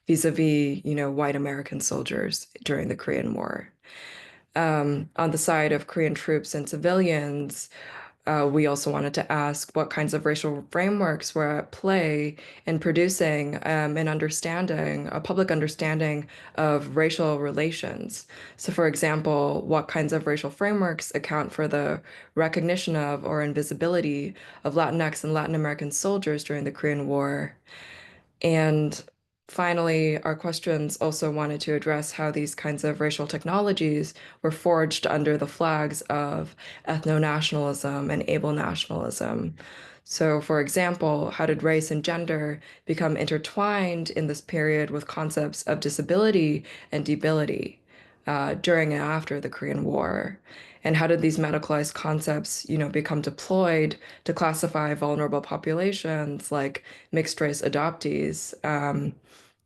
vis-a-vis, white American soldiers during the Korean War? On the side of Korean troops and civilians, we also wanted to ask what kinds of racial frameworks were at play in producing an understanding, a public understanding of racial relations. So for example, what kinds of racial frameworks account for the recognition of or invisibility of Latinx and Latin American soldiers during the Korean War? And finally, our questions also wanted to address how these kinds of racial technologies were forged under the flags of ethno-nationalism and able nationalism. So, for example, how did race and gender become intertwined in this period with concepts of disability and debility during and after the Korean War? And how did these medicalized concepts, become deployed to classify vulnerable populations like mixed race adoptees,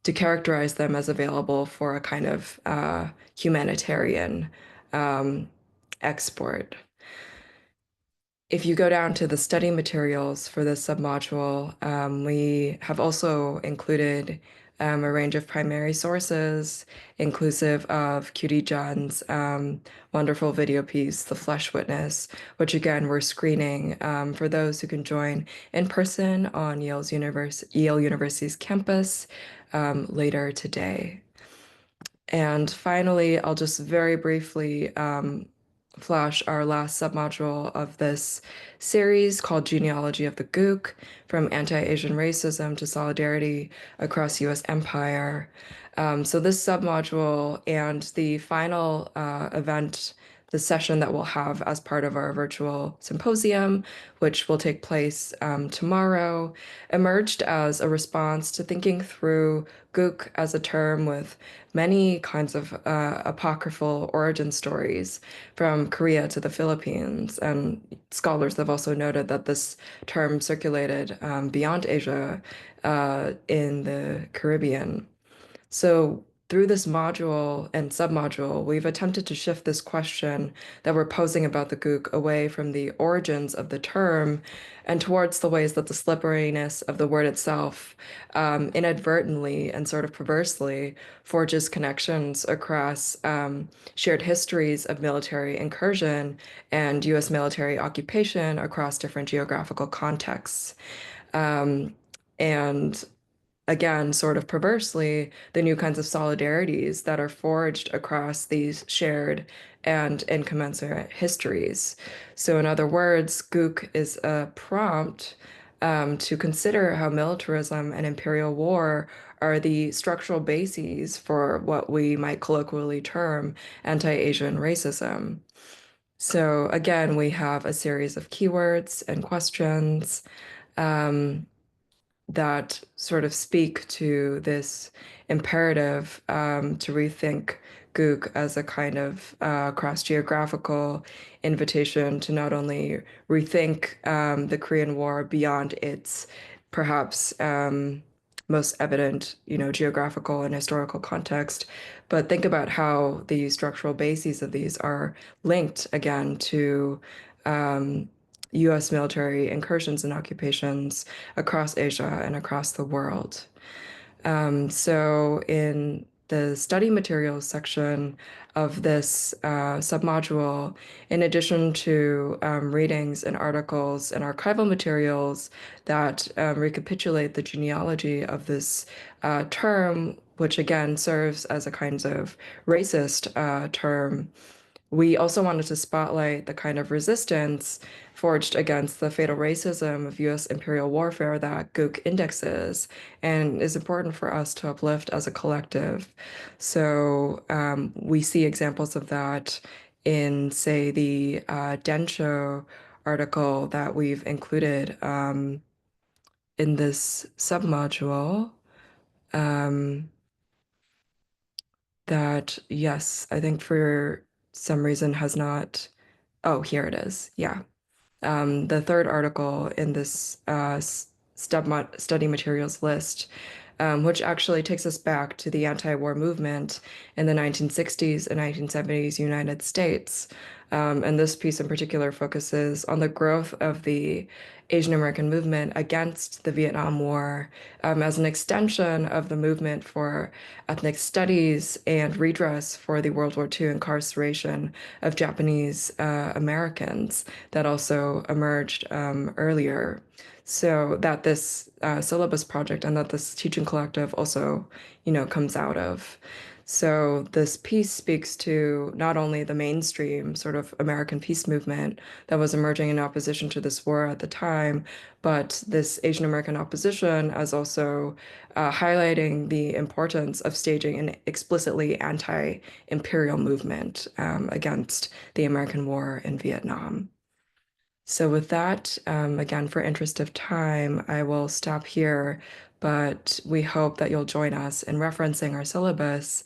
to characterize them as available for a kind of humanitarian export? If you go down to the study materials for this submodule, we have also included a range of primary sources, inclusive of QD John's wonderful video piece, The Flesh Witness, which again, we're screening for those who can join in person on Yale University's campus later today. And finally, I'll just very briefly flash our last submodule of this series called Genealogy of the Gook, from Anti-Asian Racism to Solidarity Across U.S. Empire. So this submodule and the final event, the session that we'll have as part of our virtual symposium, which will take place tomorrow, emerged as a response to thinking through gook as a term with many kinds of apocryphal origin stories from Korea to the Philippines. And scholars have also noted that this term circulated beyond Asia in the Caribbean. So through this module and submodule, we've attempted to shift this question that we're posing about the gook away from the origins of the term and towards the ways that the slipperiness of the word itself inadvertently and sort of perversely forges connections across shared histories of military incursion and U.S. military occupation across different geographical contexts. And again, sort of perversely, the new kinds of solidarities that are forged across these shared and incommensurate histories. So in other words, gook is a prompt to consider how militarism and imperial war are the structural bases for what we might colloquially term anti-Asian racism. So again, we have a series of keywords and questions that sort of speak to this imperative to rethink gook as a kind of cross-geographical invitation to not only rethink the Korean War beyond its perhaps most evident, geographical and historical context, but think about how the structural bases of these are linked again to U.S. military incursions and occupations across Asia and across the world. So in the study materials section of this submodule, in addition to readings and articles and archival materials that recapitulate the genealogy of this term, which again serves as a kind of racist term, we also wanted to spotlight the kind of resistance forged against the fatal racism of U.S. imperial warfare that gook indexes and is important for us to uplift as a collective. So we see examples of that in, say, the Densho article that we've included in this submodule. That, yes, I think for some reason has not. Oh, here it is. Yeah. The third article in this study materials list, which actually takes us back to the anti-war movement in the 1960s and 1970s United States. And this piece in particular focuses on the growth of the Asian American movement against the Vietnam War as an extension of the movement for ethnic studies and redress for the World War II incarceration of Japanese Americans that also emerged earlier. So that this syllabus project and that this teaching collective also, comes out of. So this piece speaks to not only the mainstream sort of American peace movement that was emerging in opposition to this war at the time, but this Asian American opposition as also highlighting the importance of staging an explicitly anti-imperial movement against the American war in Vietnam. So with that, again, for interest of time, I will stop here, but we hope that you'll join us in referencing our syllabus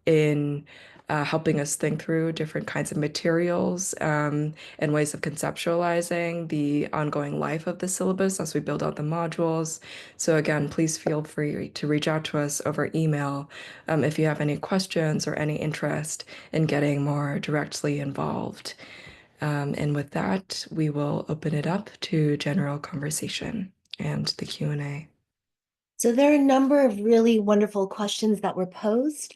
in helping us think through different kinds of materials and ways of conceptualizing the ongoing life of the syllabus as we build out the modules. So again, please feel free to reach out to us over email if you have any questions or any interest in getting more directly involved. And with that, we will open it up to general conversation and the Q&A. So there are a number of really wonderful questions that were posed.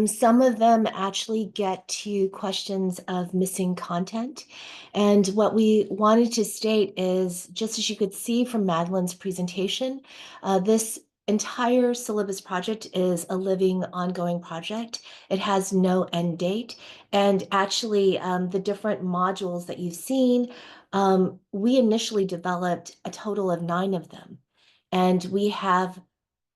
Some of them actually get to questions of missing content. And what we wanted to state is, just as you could see from Madeline's presentation, this entire syllabus project is a living, ongoing project. It has no end date. And actually, the different modules that you've seen, we initially developed a total of 9 of them. And we have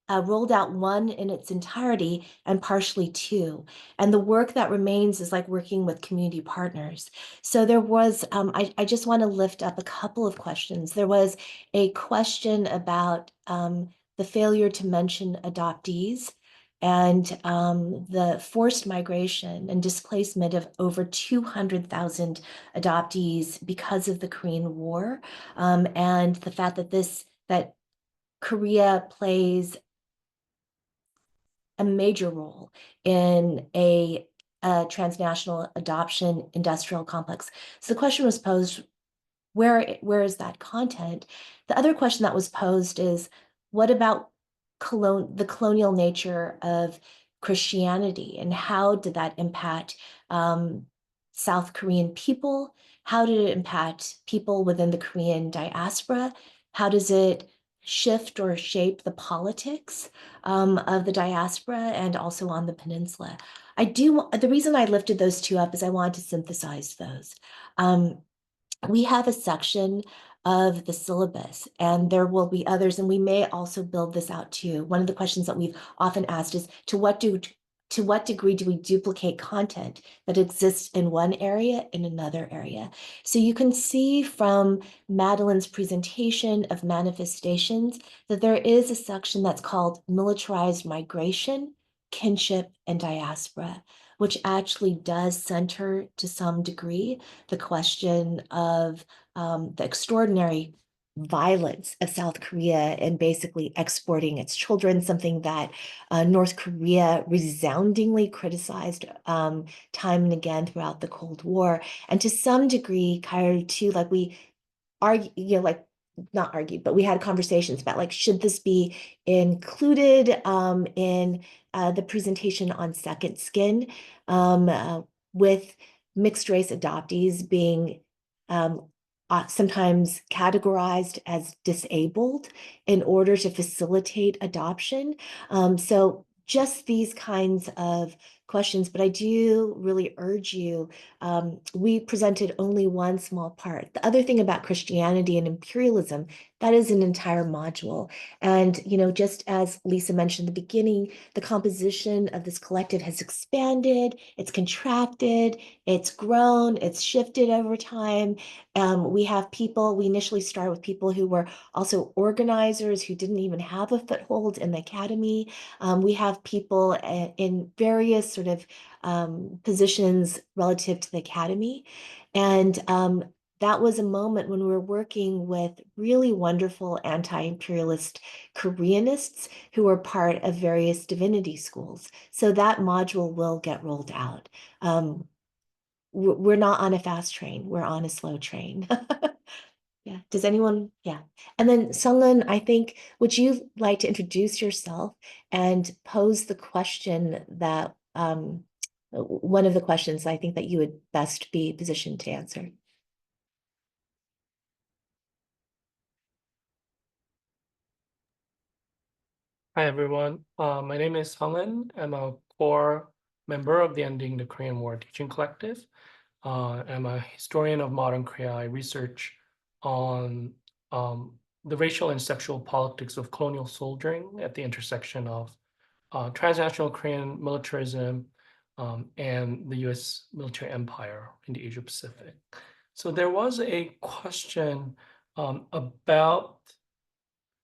rolled out 1 in its entirety and partially 2. And the work that remains is like working with community partners. So there was, I just want to lift up a couple of questions. There was a question about the failure to mention adoptees and the forced migration and displacement of over 200,000 adoptees because of the Korean War, and the fact that that Korea plays a major role in a transnational adoption industrial complex. So the question was posed, where is that content? The other question that was posed is, what about the colonial nature of Christianity, and how did that impact South Korean people? How did it impact people within the Korean diaspora? How does it shift or shape the politics of the diaspora and also on the peninsula? The reason I lifted those 2 up is I wanted to synthesize those. We have a section of the syllabus, and there will be others, and we may also build this out too. One of the questions that we've often asked is, to what degree do we duplicate content that exists in one area in another area? So you can see from Madeline's presentation of manifestations that there is a section that's called militarized migration, kinship, and diaspora, which actually does center to some degree the question of the extraordinary violence of South Korea and basically exporting its children, something that North Korea resoundingly criticized time and again throughout the Cold War. And to some degree, Kairi, too, like we argue, not argue, but we had conversations about, like, should this be included in the presentation on Second Skin, with mixed race adoptees being sometimes categorized as disabled in order to facilitate adoption. So just these kinds of questions, but I do really urge you, we presented only one small part. The other thing about Christianity and imperialism, that is an entire module. And, just as Lisa mentioned in the beginning, the composition of this collective has expanded, it's contracted, it's grown, it's shifted over time. We initially started with people who were also organizers who didn't even have a foothold in the academy. We have people in various sort of positions relative to the academy. And that was a moment when we were working with really wonderful anti-imperialist Koreanists who were part of various divinity schools. So that module will get rolled out. We're not on a fast train, we're on a slow train. Yeah, does anyone, yeah. And then Sunglin, I think, would you like to introduce yourself and pose the question that, one of the questions I think that you would best be positioned to answer? Hi, everyone. My name is Sunglin. I'm a core member of the Ending the Korean War Teaching Collective. I'm a historian of modern Korea. I research on the racial and sexual politics of colonial soldiering at the intersection of transnational Korean militarism and the US military empire in the Asia Pacific. So there was a question about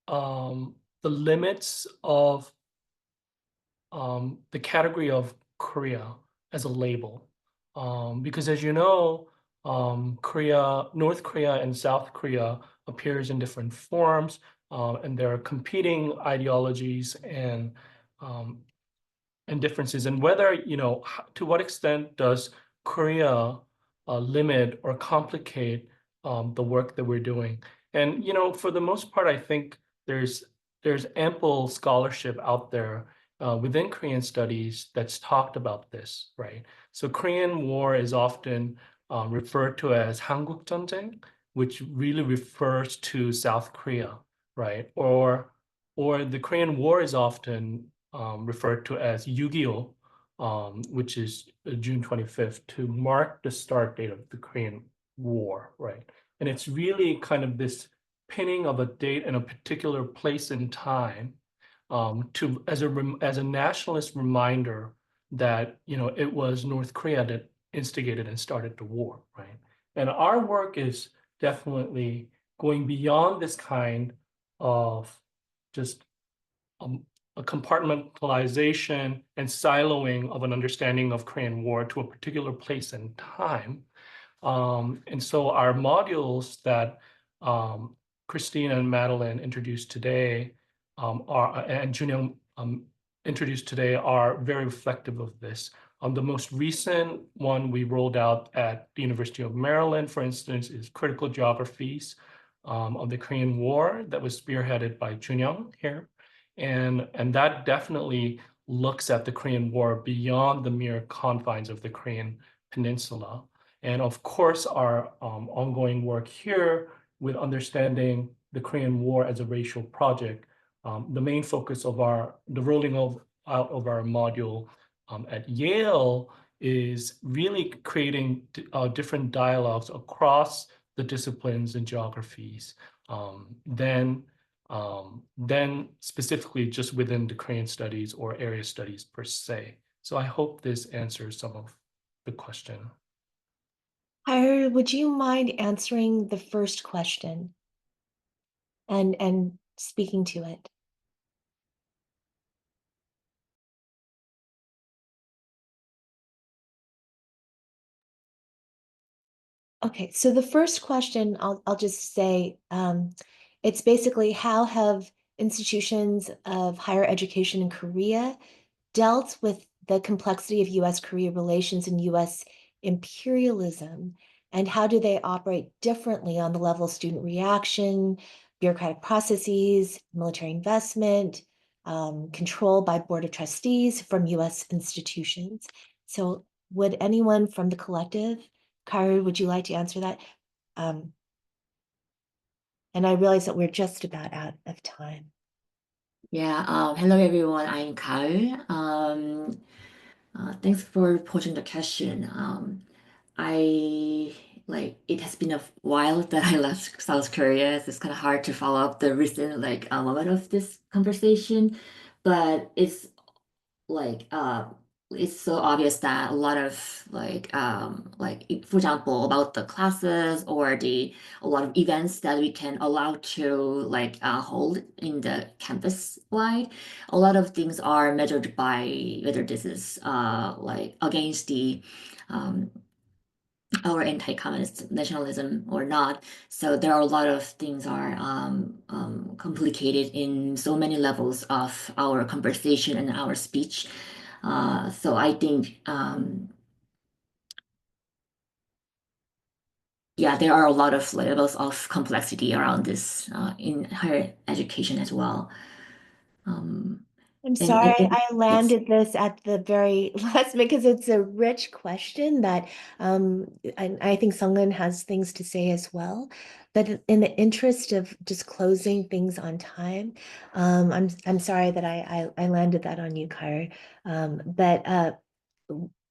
the limits of the category of Korea as a label. Because as you know, North Korea and South Korea appears in different forms, and there are competing ideologies and differences. And whether, to what extent does Korea limit or complicate the work that we're doing? And, for the most part, I think there's ample scholarship out there within Korean studies that's talked about this, right? So Korean War is often referred to as 한국 전쟁, which really refers to South Korea, right? Or the Korean War is often referred to as 6.25, which is June 25th, to mark the start date of the Korean War, right? And it's really kind of this pinning of a date in a particular place and time as a nationalist reminder that it was North Korea that instigated and started the war, right? And our work is definitely going beyond this kind of just a compartmentalization and siloing of an understanding of Korean War to a particular place and time. And so our modules that Christine and Madeline introduced today and Junyoung introduced today are very reflective of this. The most recent one we rolled out at the University of Maryland, for instance, is Critical Geographies of the Korean War that was spearheaded by Junyoung here. And that definitely looks at the Korean War beyond the mere confines of the Korean Peninsula. And of course, our ongoing work here with understanding the Korean War as a racial project, the main focus of the rolling out of our module at Yale is really creating different dialogues across the disciplines and geographies. Then specifically just within the Korean studies or area studies per se. So I hope this answers some of the question. Kyra, would you mind answering the first question and speaking to it? Okay, so the first question, I'll just say, it's basically how have institutions of higher education in Korea dealt with the complexity of US-Korea relations and US imperialism, and how do they operate differently on the level of student reaction, bureaucratic processes, military investment, control by board of trustees from US institutions? So would anyone from the collective, Kyra, would you like to answer that? And I realize that we're just about out of time. Yeah, hello everyone, I'm Kyle. Thanks for posing the question. It has been a while that I left South Korea, so it's kind of hard to follow up the recent moment of this conversation, but it's it's so obvious that a lot of for example about the classes or a lot of events that we can allow to hold in the campus wide, a lot of things are measured by whether this is against the our anti-communist nationalism or not. So there are a lot of things are complicated in so many levels of our conversation and our speech. So I think, yeah, there are a lot of levels of complexity around this in higher education as well. I'm sorry, I landed this at the very last because it's a rich question that and I think Sunglin has things to say as well. But in the interest of just closing things on time, I'm sorry that I landed that on you, Kyra. But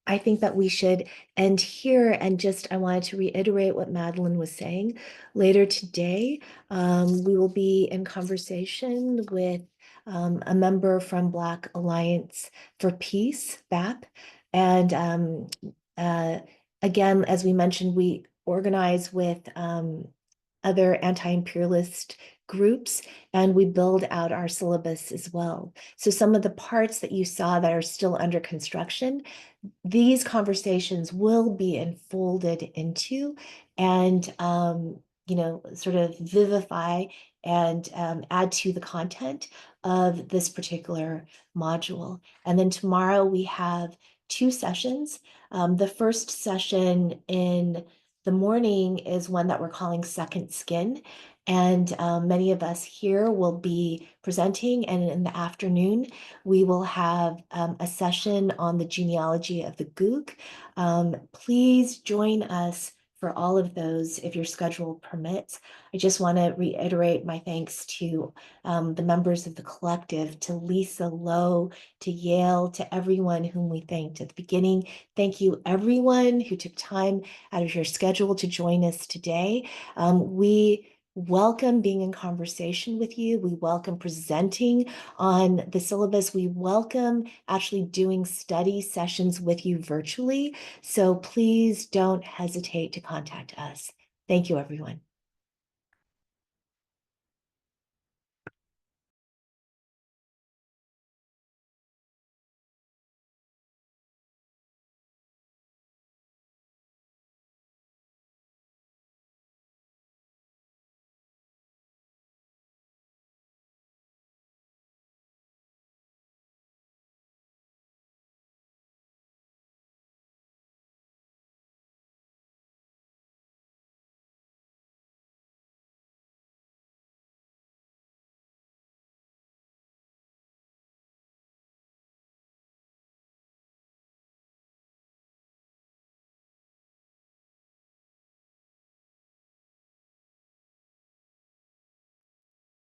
I think that we should end here, and just I wanted to reiterate what Madeline was saying. Later today, we will be in conversation with a member from Black Alliance for Peace, BAP. And again, as we mentioned, we organize with other anti-imperialist groups, and we build out our syllabus as well. So some of the parts that you saw that are still under construction, these conversations will be enfolded into and, sort of vivify and add to the content of this particular module. And then tomorrow we have 2 sessions. The first session in the morning is one that we're calling Second Skin. And many of us here will be presenting, and in the afternoon, we will have a session on the genealogy of the gook. Please join us for all of those if your schedule permits. I just want to reiterate my thanks to the members of the collective, to Lisa Lowe, to Yale, to everyone whom we thanked at the beginning. Thank you, everyone who took time out of your schedule to join us today. We welcome being in conversation with you. We welcome presenting on the syllabus. We welcome actually doing study sessions with you virtually. So please don't hesitate to contact us. Thank you, everyone.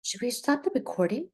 Should we stop the recording?